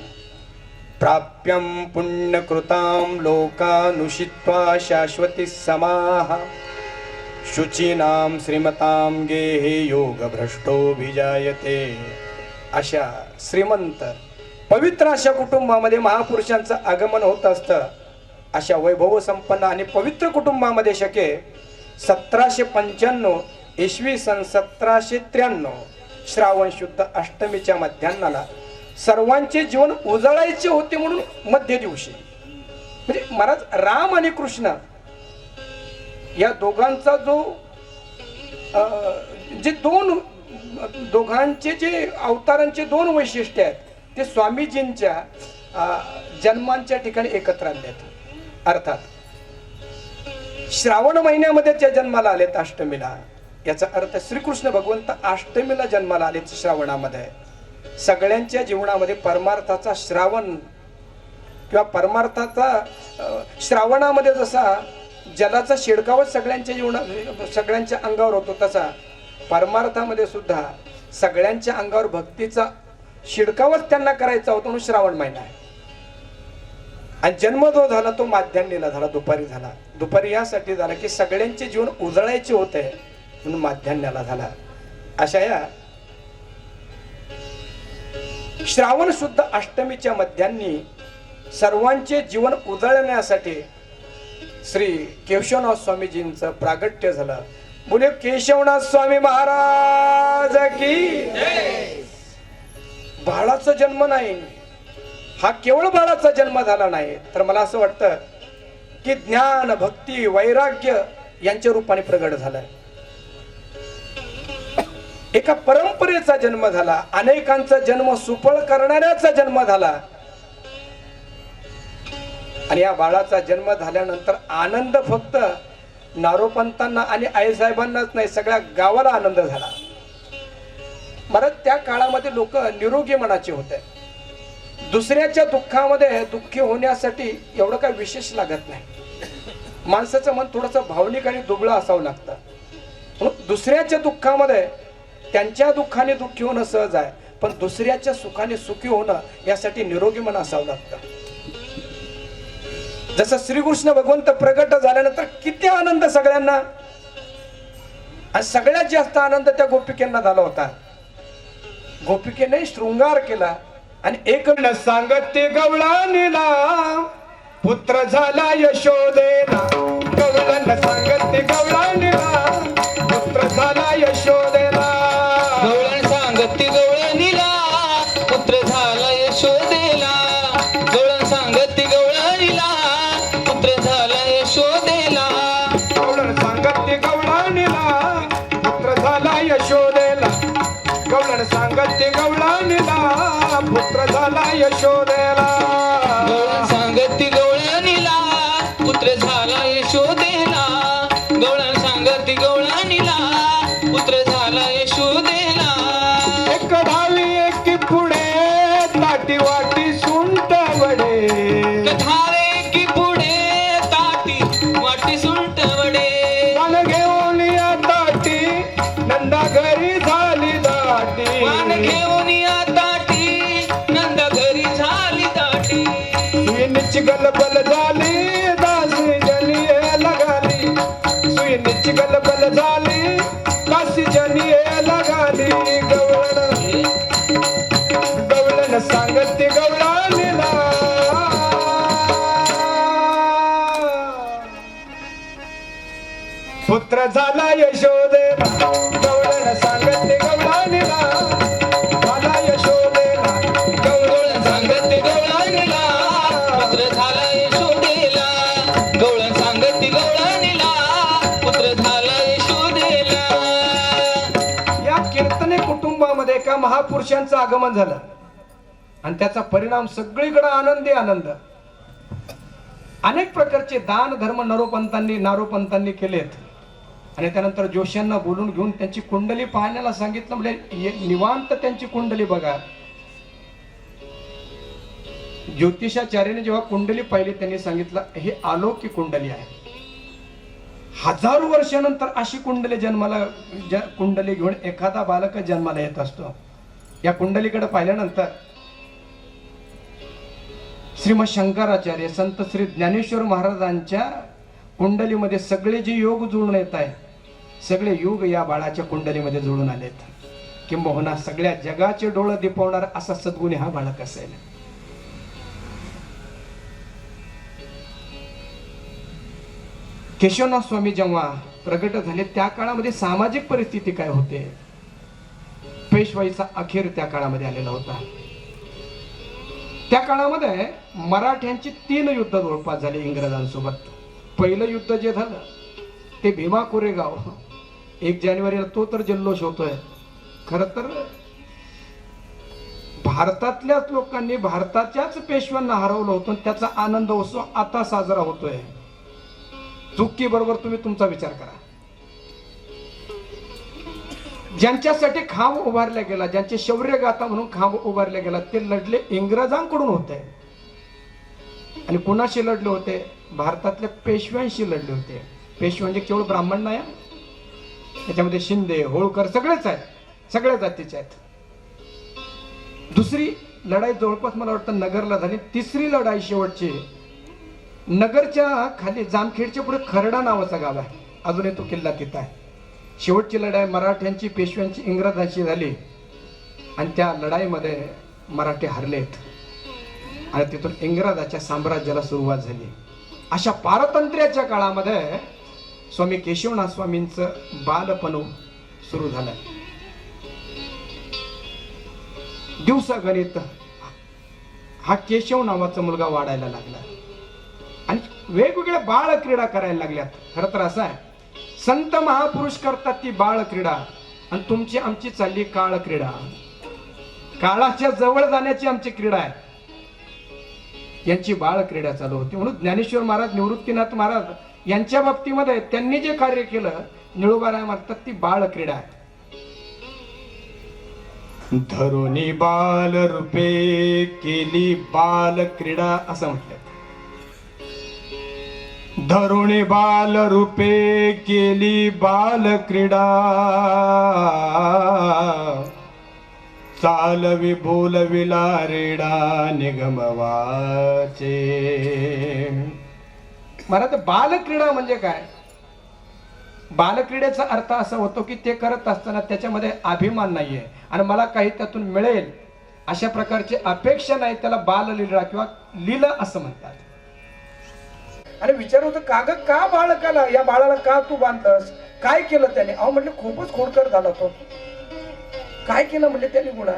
प्राप्यम पुण्यकृताम लोकानुषित्वा शाश्वती समाह शुचीनाम श्रीमताम गेहे योग भ्रष्टो विजायते. अशा श्रीमंत पवित्र अशा कुटुंबामध्ये महापुरुषांचं आगमन होत असतं. अशा वैभव संपन्न आणि पवित्र कुटुंबामध्ये शके 1795 इसवी सन 1793 श्रावण शुद्ध अष्टमीच्या मध्यान्नाला सर्वांचे जीवन उजळायचे होते. म्हणून मध्य दिवशी म्हणजे महाराज राम आणि कृष्ण या दोघांचा जो जे दोघांचे जे अवतारांचे दोन वैशिष्ट्य आहेत ते स्वामीजींच्या जन्मांच्या ठिकाणी एकत्र आणले आहेत. अर्थात श्रावण महिन्यामध्ये त्या जन्माला आलेत अष्टमीला. याचा अर्थ श्रीकृष्ण भगवंत अष्टमीला जन्माला आलेत श्रावणामध्ये. सगळ्यांच्या जीवनामध्ये परमार्थाचा श्रावण किंवा परमार्थाचा श्रावणामध्ये जसा जलाचा शिडकावच सगळ्यांच्या अंगावर होतो तसा परमार्थामध्ये सुद्धा सगळ्यांच्या अंगावर भक्तीचा शिडकावच त्यांना करायचा होता म्हणून श्रावण महिना आहे. आणि जन्म जो झाला तो माध्यान्हीला झाला, दुपारी झाला. दुपारी यासाठी झाला की सगळ्यांचे जीवन उजळायचे होते म्हणून माध्यान्हाला झाला. अशा या श्रावण शुद्ध अष्टमीच्या मध्यान्ही सर्वांचे जीवन उजळण्यासाठी श्री केशवनाथ स्वामीजींचं प्रागट्य झालं. बोले केशवनाथ स्वामी महाराज की. बाळाचा जन्म नाही, हा केवळ बाळाचा जन्म झाला नाही, तर मला असं वाटतं की ज्ञान भक्ती वैराग्य यांच्या रूपाने प्रगट झालाय. एका परंपरेचा जन्म झाला, अनेकांचा जन्म सुफळ करणाऱ्याचा जन्म झाला. आणि या बाळाचा जन्म झाल्यानंतर आनंद फक्त नारोपंतांना आणि आईसाहेबांनाच नाही, सगळ्या गावाला आनंद झाला. बरं, त्या काळामध्ये लोक निरोगी मनाचे होते. दुसऱ्याच्या दुःखामध्ये दुःखी होण्यासाठी एवढं काही विशेष लागत नाही. माणसाचं मन थोडंसं भावनिक आणि दुबळं असावं लागतं. म्हणून दुसऱ्याच्या दुःखामध्ये त्यांच्या दुःखाने दुःखी होणं सहज आहे, पण दुसऱ्याच्या सुखाने सुखी होणं यासाठी निरोगी मन असावं लागतं. जसं श्रीकृष्ण भगवंत प्रगट झाल्यानंतर किती आनंद सगळ्यांना, आणि सगळ्यात जास्त आनंद त्या गोपिकेंना झाला होता. गोपिकेने शृंगार केला आणि एक सांगते गवळणीला पुत्र झाला यशोदेला. गवळण सांगते गवळणीला पुत्र झाला यशोदेला. गवळण सांगती गवळणीला पुत्र झाला यशोदेला. गवळण सांगती गवळणीला पुत्र झाला यशोदेला. गवळण सांगते गवळणीला पुत्र झाला यशोदेला. गवळण सांगते गवळणीला पुत्र झाला यशोदेला. गवळण सांगती गवळणीला पुत्र झाला यशोदेला. गवळण सांगती गवळणीला पुत्र झाला यशोदेला. एक धावी एक पुढे ताटी वाटी सुंट वडे. धावे की पुढे ताटी वाटी सुंट वडे. पान घेऊन या ताटी नंदा घरी झाली दाटी. पान घेऊन या ताटी नंदा घरी झाली दाटी. सुईनीची गलबल झाली दासी जनी लगाली. सुईनीची गलबल झाली दासी जनी लगाली. गवळण गवळण सांगते गवळणीला पुत्र झाला यशोदेला. गवळण सांगते गवळणीला झाला यशोदेला. गवळण सांगते गवळणीला पुत्र झाला यशोदेला. गवळण सांगते गवळणीला पुत्र झाला यशोदेला. या कीर्तने कुटुंबामध्ये एका महापुरुषांचं आगमन झालं आणि त्याचा परिणाम सगळीकडे आनंदी आनंद. अनेक प्रकारचे दान धर्म नारोपंतांनी केलेत. आणि त्यानंतर जोशांना बोलून घेऊन त्यांची कुंडली पाहण्याला सांगितलं. म्हणजे निवांत त्यांची कुंडली बघा. ज्योतिषाचार्याने जेव्हा कुंडली पाहिली त्यांनी सांगितलं हे अलौकिक कुंडली आहे. हजारो वर्षानंतर अशी कुंडली कुंडली घेऊन एखादा बालक जन्माला येत असतो. या कुंडलीकडे पाहिल्यानंतर श्रीमद शंकराचार्य संत श्री ज्ञानेश्वर महाराजांच्या कुंडलीमध्ये सगळे जे योग जुळून येत आहे, सगळे योग या बाळाच्या कुंडलीमध्ये जुळून आलेत. किंबहुना सगळ्या जगाचे डोळे दिपवणारा असा सद्गुणी हा बालक असेल. केशवनाथ स्वामी जेव्हा प्रगट झाले त्या काळामध्ये सामाजिक परिस्थिती काय होते. पेशवाईचा अखेर त्या काळामध्ये आलेला होता. त्या काळामध्ये मराठ्यांची 3 युद्ध जवळपास झाले इंग्रजांसोबत. पहिलं युद्ध जे झालं ते भीमा कोरेगाव 1 जानेवारीला तो तर जल्लोष होतोय. खर तर भारतातल्याच लोकांनी भारताच्याच पेशव्यांना हरवलं होतं, त्याचा आनंद उत्सव आता साजरा होतोय. चुकी बरोबर तुम्ही तुमचा विचार करा. ज्यांच्यासाठी खांब उभारला गेला, ज्यांचे शौर्य गाथा म्हणून खांब उभारला गेला, ते लढले इंग्रजांकडून होते. आणि कुणाशी लढले होते? भारतातल्या पेशव्यांशी लढले होते. पेशवे म्हणजे केवळ ब्राह्मण नाही, त्याच्यामध्ये शिंदे, होळकर सगळेच आहेत, सगळ्या जातीचे आहेत. दुसरी लढाई जवळपास मला वाटतं नगरला झाली. तिसरी लढाई शेवटची नगरच्या खाली जामखेडच्या पुढे खरडा नावाचा गाव आहे, अजूनही तो किल्ला तिथं आहे. शेवटची लढाई मराठ्यांची पेशव्यांची इंग्रजांची झाली आणि त्या लढाईमध्ये मराठी हरलेत आणि तिथून इंग्रजाच्या साम्राज्याला सुरुवात झाली. अशा पारतंत्र्याच्या काळामध्ये स्वामी केशवनाथ स्वामींचं बालपण सुरू झालं. दिवसागणित हा केशव नावाचा मुलगा वाढायला लागला आणि वेगवेगळ्या बाळ क्रीडा करायला लागल्यात. खरं तर असं आहे, संत महापुरुष करतात ती बाळ क्रीडा आणि तुमची आमची चालली काळ क्रीडा. काळाच्या जवळ जाण्याची आमची क्रीडा आहे, यांची बाळ क्रीडा चालू होती. म्हणून ज्ञानेश्वर महाराज, निवृत्तीनाथ महाराज यांच्या बाबतीमध्ये त्यांनी जे कार्य केलं, निळोबाराय म्हणतात ती बाळ क्रीडा आहे. धरुणी बाल रूपे केली बाल क्रीडा असं म्हटलं. धरुणी बाल रूपे केली बाल क्रीडा, चालवी बोलविला रेडा निगमवाचे. मला तर बालक्रीडा म्हणजे काय? बालक्रीडेचा अर्थ असा होतो की ते करत असताना त्याच्यामध्ये अभिमान नाहीये आणि मला काही त्यातून मिळेल अशा प्रकारची अपेक्षा नाही, त्याला बाललीला किंवा लीला असं म्हणतात. आणि विचार होतो का ग, का बाळकाला, या बाळाला का तू बांधतस, काय केलं त्याने? अहो म्हटले खूपच खोडकर झाला तो. काय केलं म्हटले त्याने गुन्हा?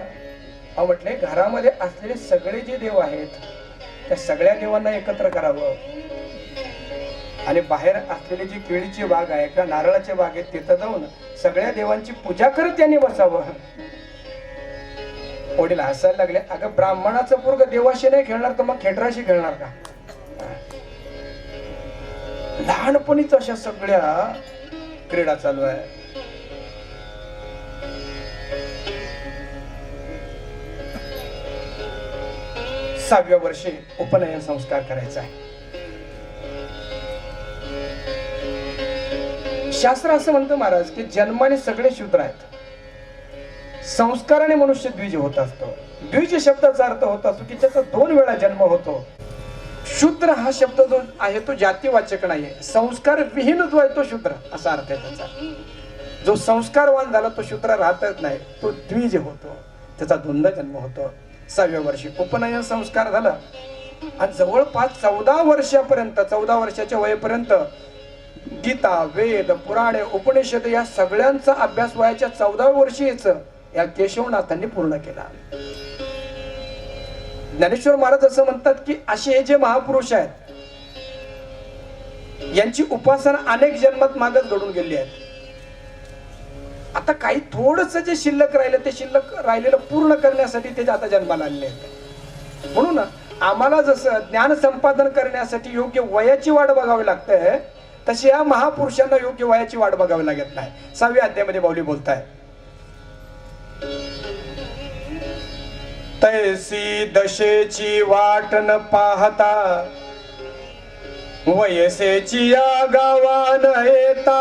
अहो म्हटले घरामध्ये असलेले सगळे जे देव आहेत त्या सगळ्या देवांना एकत्र करावं आणि बाहेर असलेली जी केळीची बाग आहे किंवा नारळाची बाग आहे तिथं जाऊन सगळ्या देवांची पूजा करत त्यांनी बसावं. वडील हसायला लागले. अगं ब्राह्मणाचं पोरग देवाशी नाही खेळणार तर मग खेटराशी खेळणार का? लहानपणीच अशा सगळ्या क्रीडा चालू आहे. सहाव्या वर्षी उपनयन संस्कार करायचा आहे. शास्त्र असं म्हणतं महाराज की जन्माने सगळे शूद्र आहेत, संस्काराने मनुष्य द्विज होत असतो. द्विज शब्दाचा अर्थ होत असतो की त्याचा 2 वेळा जन्म होतो. शूद्र हा शब्द जो आहे तो जातीवाचक नाहीये, संस्कार विहीन जो आहे तो शूद्र असा अर्थ आहे त्याचा. जो संस्कारवान झाला तो शूद्र राहतच नाही, तो द्विज होतो, त्याचा 2दा जन्म होतो. 6व्या वर्षी उपनयन संस्कार झाला आणि जवळपास 14 वर्षापर्यंत, 14 वर्षाच्या वयेपर्यंत गीता, वेद, पुराणे, उपनिषद या सगळ्यांचा अभ्यास वयाच्या 14व्या वर्षीच या केशवनाथांनी पूर्ण केला. ज्ञानेश्वर महाराज असं म्हणतात की असे हे जे महापुरुष आहेत यांची उपासना अनेक जन्मात मागच घडून गेली आहे. आता काही थोडस जे शिल्लक राहिलं ते शिल्लक राहिलेलं पूर्ण करण्यासाठी ते आता जन्माला आलेले आहेत. म्हणून आम्हाला जसं ज्ञान संपादन करण्यासाठी योग्य वयाची वाट बघावी लागते, तशी या महापुरुषांना योग्य वयाची वाट बघावी लागत नाही. 6व्या अध्यायामध्ये बाहुली बोलताय, तैसी दशेची वाट न पाहता वयसेची या गावान येता,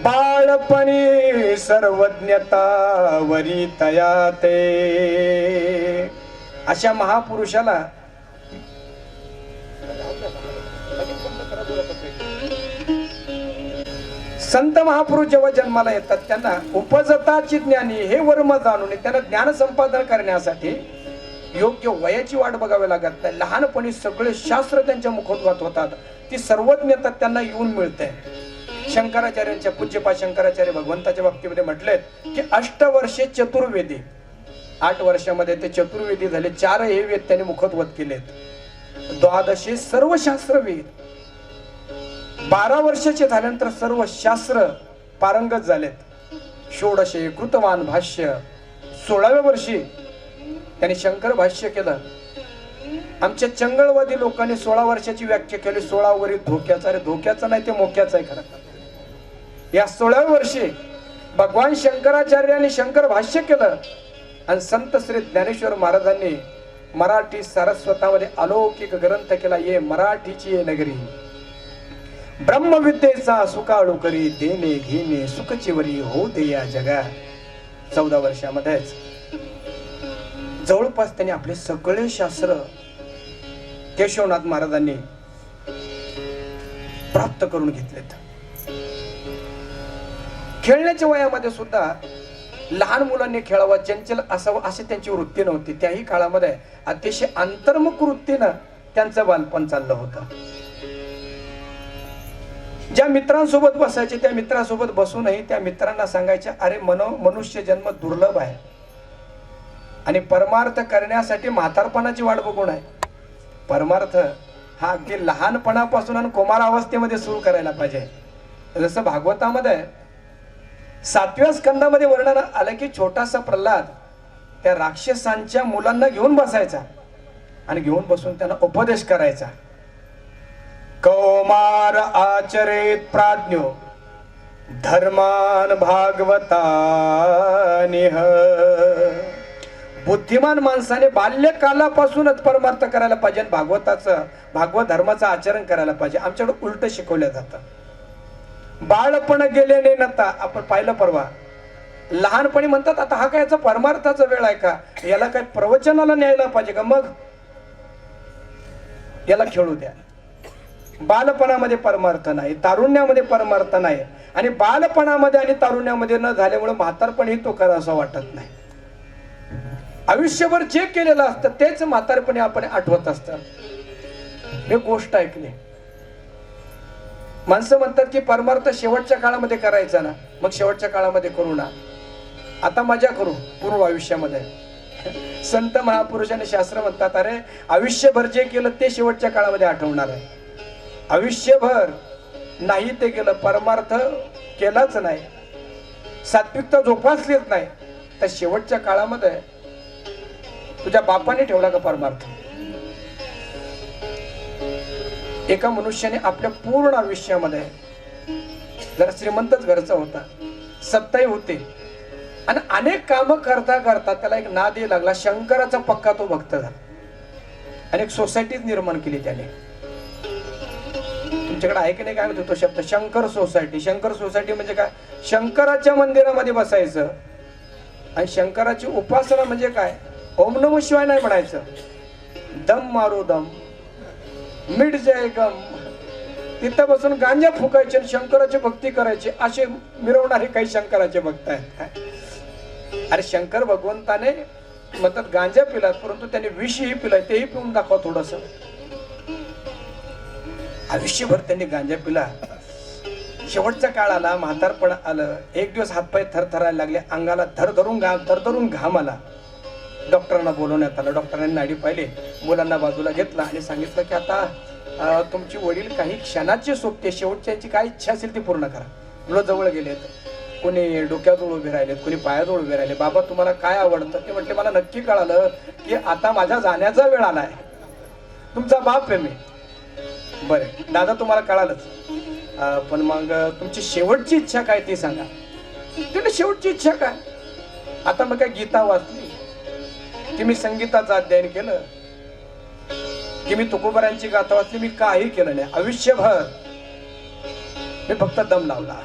बाळपणी सर्वज्ञता वरी तया ते. अशा महापुरुषाला संत महापुरुष जेव्हा जन्माला येतात त्यांना उपजताची ज्ञानी हे वर्म जाणून त्यांना ज्ञान संपादन करण्यासाठी योग्य वयाची वाट बघावी लागत नाही. लहानपणी सगळे शास्त्र त्यांच्या मुखोद्गत होतात, ती सर्वज्ञता त्यांना येऊन मिळते. शंकराचार्यांच्या पूज्यपा शंकराचार्य भगवंताच्या बाबतीमध्ये म्हटलेत की 8 वर्षे चतुर्वेदी, 8 वर्षामध्ये ते चतुर्वेदी झाले. 4 हे वेद त्यांनी मुखोद्गत केलेत. 12 सर्व शास्त्र वेद, 12 वर्षाचे झाल्यानंतर सर्व शास्त्र पारंगत झालेत. षोडशे कृतवान भाष्य. 16व्या वर्षी त्यांनी शंकर भाष्य केलं. आमच्या चंगळवादी लोकांनी 16 वर्षाची व्याख्या केली. 16 वरील धोक्याचा. अरे धोक्याचा नाही, ते मोक्याचा आहे खरं. या 16व्या वर्षी भगवान शंकराचार्यांनी शंकर भाष्य केलं आणि संत श्री ज्ञानेश्वर महाराजांनी मराठी सारस्वतामध्ये अलौकिक ग्रंथ केला. ये मराठीची ये नगरी, ब्रह्मविद्येचा सुकाळू करी, देणे घेणे सुखची वरी होऊ दे या जगा. 14 वर्षामध्येच जवळपास त्यांनी आपले सगळे शास्त्र केशवनाथ महाराजांनी प्राप्त करून घेतलेत. खेळण्याच्या वयामध्ये सुद्धा लहान मुलांनी खेळावं, चंचल असावं अशी त्यांची वृत्ती नव्हती. त्याही काळामध्ये अतिशय अंतर्मुख वृत्तीनं त्यांचं बालपण चाललं होतं. ज्या मित्रांसोबत बसायचे त्या मित्रांसोबत बसूनही त्या मित्रांना सांगायचे, अरे मनुष्य जन्म दुर्लभ आहे आणि परमार्थ करण्यासाठी म्हातारपणाची वाट बघून आहे. परमार्थ हा अगदी लहानपणापासून आणि कुमारावस्थेमध्ये सुरू करायला पाहिजे. जसं भागवतामध्ये 7व्या स्कंदामध्ये वर्णन आलं की छोटासा प्रल्हाद त्या राक्षसांच्या मुलांना घेऊन बसायचा आणि घेऊन बसून त्यांना उपदेश करायचा. कौमार आचरेत प्राज्ञो धर्मान भागवतानिह. बुद्धिमान माणसाने बाल्यकालापासूनच परमार्थ करायला पाहिजे आणि भागवत धर्माचं आचरण करायला पाहिजे. आमच्याकडे उलट शिकवलं जातं. बाळपण गेल्याने नता. आपण पाहिलं परवा, लहानपणी म्हणतात आता हा काय याचा परमार्थाचा वेळ आहे का, याला काय प्रवचनाला न्यायला पाहिजे का, मग याला खेळू द्या. बालपणामध्ये परमार्थ नाही, तारुण्यामध्ये परमार्थ नाही आणि बालपणामध्ये आणि तारुण्यामध्ये न झाल्यामुळे म्हातारपण ही तो करा असं वाटत नाही. आयुष्यभर जे केलेलं असतं तेच म्हातारपणी आपण आठवत असतं. हे गोष्ट ऐकली. माणसं म्हणतात की परमार्थ शेवटच्या काळामध्ये करायचा ना, मग शेवटच्या काळामध्ये करू ना, आता मजा करू पूर्व आयुष्यामध्ये. संत महापुरुषांनी शास्त्र म्हणतात, अरे आयुष्यभर जे केलं ते शेवटच्या काळामध्ये आठवणार आहे. आयुष्यभर नाही ते केलं, परमार्थ केलाच नाही, सात्विकता जोपासलीच नाही, तर शेवटच्या काळामध्ये तुझ्या बापाने ठेवला का परमार्थ. एका मनुष्याने आपल्या पूर्ण आयुष्यामध्ये जरा श्रीमंतच घरचा होता, सत्ताही होते आणि अनेक कामं करता करता त्याला एक नाद येऊ लागला. शंकराचा पक्का तो भक्त झाला आणि एक सोसायटीच निर्माण केली त्याने. तुमच्याकडे आहे की नाही काय म्हणतो तो शब्द, शंकर सोसायटी. शंकर सोसायटी म्हणजे काय, शंकराच्या मंदिरामध्ये बसायचं आणि शंकराची उपासना म्हणजे काय, ओम नमः शिवाय नाही म्हणायचं, दम मारो दम मिट जाय गम. तिथं बसून गांजा फुकायचे आणि शंकराची भक्ती करायची. असे मिरवणारे काही शंकराचे भक्त आहेत. अरे शंकर भगवंताने म्हणतात गांजा पिलात, परंतु त्याने विषही पिलाय, तेही पिऊन दाखवा थोडस. आयुष्यभर त्यांनी गांजा पिला. शेवटचा काळ आला, म्हातारपण आलं. एक दिवस हातपाय थरथरायला लागले, अंगाला धरधरून घाम आला. डॉक्टरांना बोलवण्यात आलं. डॉक्टरांनी नाडी पाहिली, मुलांना बाजूला घेतला आणि सांगितलं की आता तुमची वडील काही क्षणाची सोबते, शेवटची काय इच्छा असेल ती पूर्ण करा. मुलं जवळ गेलेत, कोणी डोक्याजवळ उभे राहिलेत, कोणी पायाजवळ उभे राहिले. बाबा तुम्हाला काय आवडतं. ते म्हटले मला नक्की कळालं की आता माझ्या जाण्याचा वेळ आलाय, तुमचा बाप आहे मी. बरे दादा तुम्हाला कळालंच, पण मग तुमची शेवटची इच्छा काय ते सांगा. तुला शेवटची इच्छा काय. आता मग काय गीता वाचली की मी संगीताचं अध्ययन केलं की मी तुकोबारांची गाथा वाचली, मी काही केलं नाही. आयुष्यभर मी फक्त दम लावला.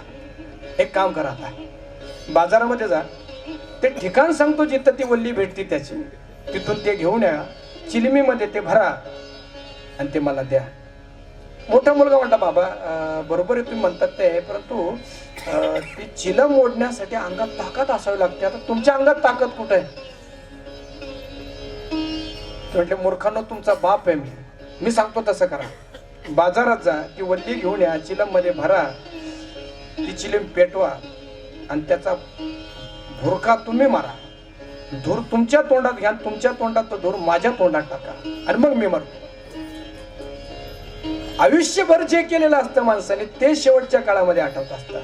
एक काम करा, आता बाजारामध्ये जा, ते ठिकाण सांगतो जिथं ती वल्ली भेटती त्याची, तिथून ते घेऊन या, चिलमीमध्ये ते भरा आणि ते मला द्या. मोठा मुलगा म्हणता बाबा बरोबर आहे तुम्ही म्हणतात ते, परंतु ती चिलम ओढण्यासाठी अंगात ताकद असावी लागते. आता तुमच्या अंगात ताकद कुठे आहे. म्हटले मूर्खांनो तुमचा बाप आहे मी सांगतो तसं करा. बाजारात जा, ती वल्ली घेऊन या, चिलम मध्ये भरा, ती चिलीम पेटवा आणि त्याचा भुरका तुम्ही मारा. धूर तुमच्या तोंडात घ्या, तुमच्या तोंडात तो धूर माझ्या तोंडात टाका आणि मग मी मरतो. आयुष्यभर जे केलेलं असतं माणसाने ते शेवटच्या काळामध्ये आठवत असतं.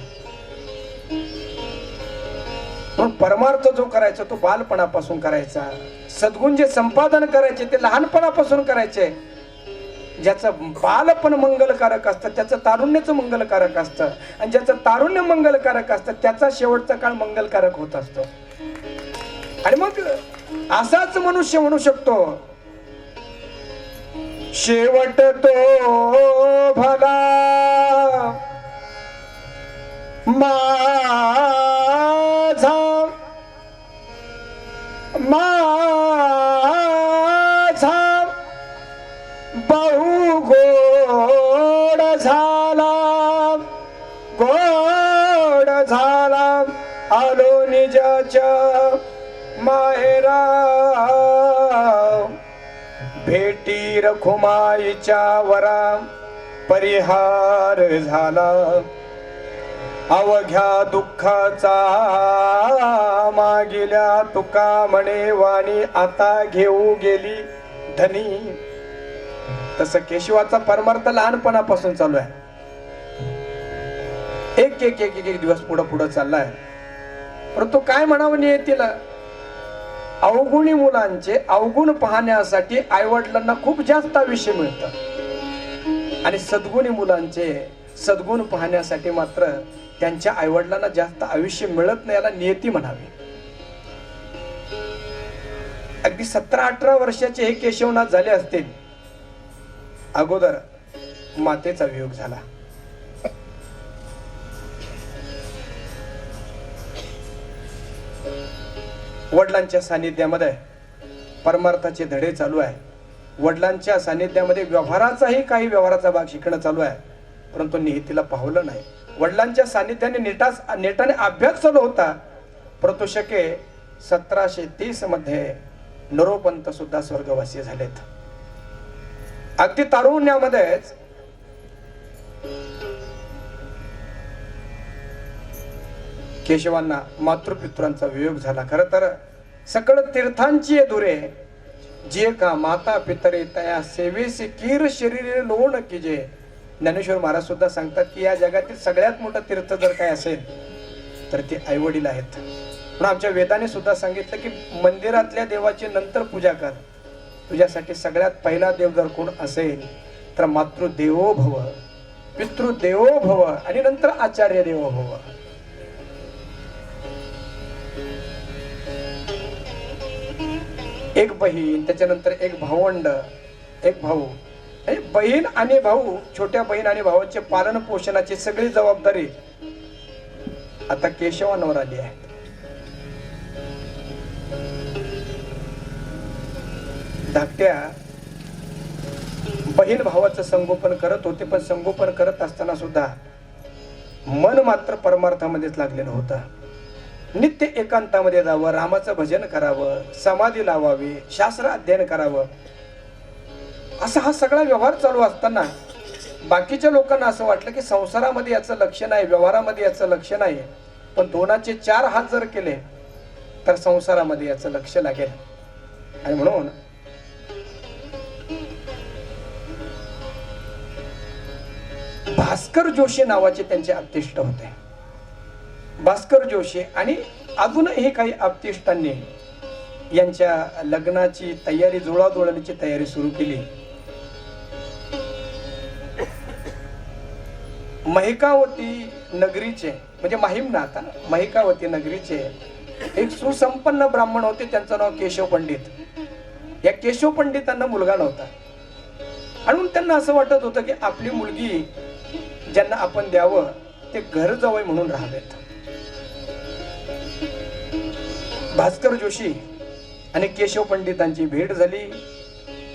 म्हणून परमार्थ जो करायचा तो बालपणापासून करायचा. सद्गुण जे संपादन करायचे ते लहानपणापासून करायचे. ज्याचं बालपण मंगलकारक असतं त्याचं तारुण्याचं मंगलकारक असतं, आणि ज्याचं तारुण्य मंगलकारक असतं त्याचा शेवटचा काळ मंगलकारक होत असतो. आणि मग असाच मनुष्य म्हणू शकतो, शेवट तो भला माझा बहु गोड झाला, गोड झाला आलो निजाच्या माहेरा, भेटी रखुमाईच्या वरा परिहार झाला, अवघ्या दुःखाचा मागिल्या तुका म्हणे वाणी आता घेऊ गेली धनी. तसं केशवाचा परमार्थ लहानपणापासून चालू आहे. एक एक एक एक दिवस पुढं पुढं चाललाय. परंतु काय म्हणावं नियतीला, अवगुणी मुलांचे अवगुण पाहण्यासाठी आईवडिलांना खूप जास्त आयुष्य मिळतं, आणि सद्गुणी मुलांचे सद्गुण पाहण्यासाठी मात्र त्यांच्या आईवडिलांना जास्त आयुष्य मिळत नाही. याला नियती म्हणावी. अगदी 17-18 वर्षाचे हे केशवनाथ झाले असतील, अगोदर मातेचा वियोग झाला. वडिलांच्या सानिध्यामध्ये परमार्थाचे धडे चालू आहे. वडिलांच्या सानिध्यामध्ये व्यवहाराचा भाग शिकणं चालू आहे. परंतु नियतीला पावलं नाही. वडिलांच्या सानिध्याने नेटाने अभ्यास चालू होता. परंतु शके 1730 मध्ये नरोपंत सुद्धा स्वर्गवासी झालेत. अगदी तारुण्यामध्येच केशवांना मातृपितरांचा वियोग झाला. खर तर सकळ तीर्थांची धुरे जे का माता पितरे तया सेवेसे कीर शरीरे लोण कीजे. ज्ञानेश्वर महाराज सुद्धा सांगतात की या जगातील सगळ्यात मोठं तीर्थ जर काय असेल तर ते आईवडील आहेत. पण आमच्या वेदाने सुद्धा सांगितलं की मंदिरातल्या देवाची नंतर पूजा कर. तुझ्यासाठी सगळ्यात पहिला देव जर कोण असेल तर मातृदेवो भव, पितृदेवो भव, आणि नंतर आचार्य देवो भव. एक बहीण, त्याच्यानंतर एक भावंड, एक भाऊ. बहीण आणि भाऊ, छोट्या बहीण आणि भावाचे पालन पोषणाची सगळी जबाबदारी आता केशवांवर आली आहे. धाकट्या बहीण भावाचं संगोपन करत होते, पण संगोपन करत असताना सुद्धा मन मात्र परमार्थामध्येच लागलेलं होतं. नित्य एकांतामध्ये जावं, रामाचं भजन करावं, समाधी लावावी, शास्त्र अध्ययन करावं, असा हा सगळा व्यवहार चालू असताना बाकीच्या लोकांना असं वाटलं की संसारामध्ये याचं लक्ष नाही, व्यवहारामध्ये याचं लक्ष नाही, पण 2चे 4 हात जर केले तर संसारामध्ये याचं लक्ष लागेल. आणि म्हणून भास्कर जोशी नावाचे त्यांचे आप्तेष्ट होते. भास्कर जोशी आणि अजूनही काही आप्तेष्टांनी यांच्या लग्नाची तयारी, जुळाजुळणीची तयारी सुरू केली. महिकावती नगरीचे, म्हणजे माहीमना, आता महिकावती नगरीचे एक सुसंपन्न ब्राह्मण होते. त्यांचं नाव केशव पंडित. या केशव पंडितांना मुलगा नव्हता, आणि त्यांना असं वाटत होतं की आपली मुलगी ज्यांना आपण द्यावं ते घर जावई म्हणून राहावेत. भास्कर जोशी आणि केशव पंडितांची भेट झाली.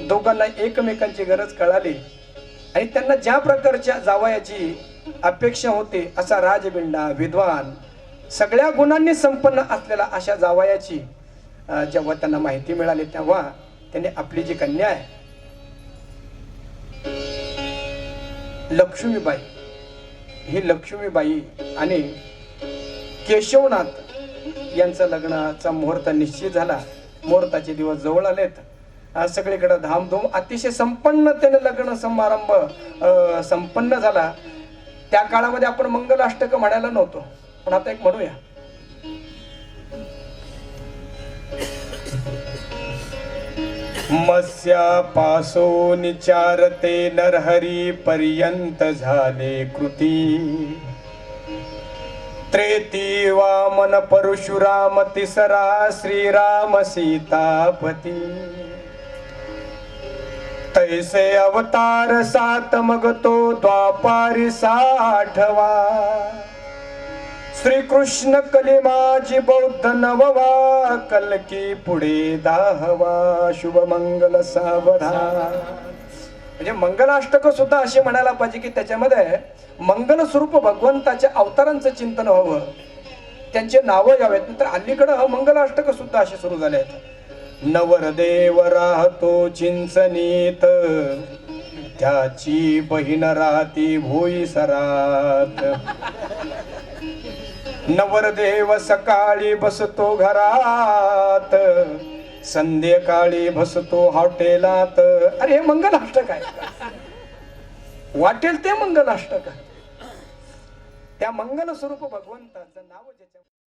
दोघांना एकमेकांची गरज कळाली, आणि त्यांना ज्या प्रकारच्या जावयाची अपेक्षा होती असा राजबिंडा, विद्वान, सगळ्या गुणांनी संपन्न असलेला अशा जावयाची जेव्हा त्यांना माहिती मिळाली तेव्हा त्यांनी आपली जी कन्या आहे लक्ष्मीबाई, ही लक्ष्मीबाई आणि केशवनाथ यांचा लग्नाचा मुहूर्त निश्चित झाला. मुहूर्ताचे दिवस जवळ आलेत. सगळीकडे धामधूम अतिशय संपन्नतेने लग्न समारंभ संपन्न झाला. त्या काळामध्ये आपण मंगलाष्टक म्हणायला नव्हतो, पण आता एक म्हणूया. मत्स्यापासून चारते नरहरी पर्यंत झाले कृती. त्रेती वामन परशुराम तिसरा श्रीराम सीतापती. तैसे अवतार सात मग तो द्वापारी 6वा. श्रीकृष्ण कलिमाजी बौद्ध 9वा. कलकी पुढे 10वा. शुभ मंगल सावधान. म्हणजे मंगलाष्टक सुद्धा असे म्हणायला पाहिजे की त्याच्यामध्ये मंगल स्वरूप भगवंताच्या अवतारांचं चिंतन व्हावं, त्यांचे नावं यावेत. नंतर अलीकडं मंगलाष्टक सुद्धा असे सुरू झाले आहेत. नवरदेव राहतो चिंचनीत, त्याची बहीण राहती भोईसरात. नवरदेव सकाळी बसतो घरात, संध्याकाळी बसतो हॉटेलात. अरे हे मंगलाष्टक आहे, वाटेल ते मंगलाष्टक आहे. त्या मंगल स्वरूप भगवंताचं नाव ज्याच्या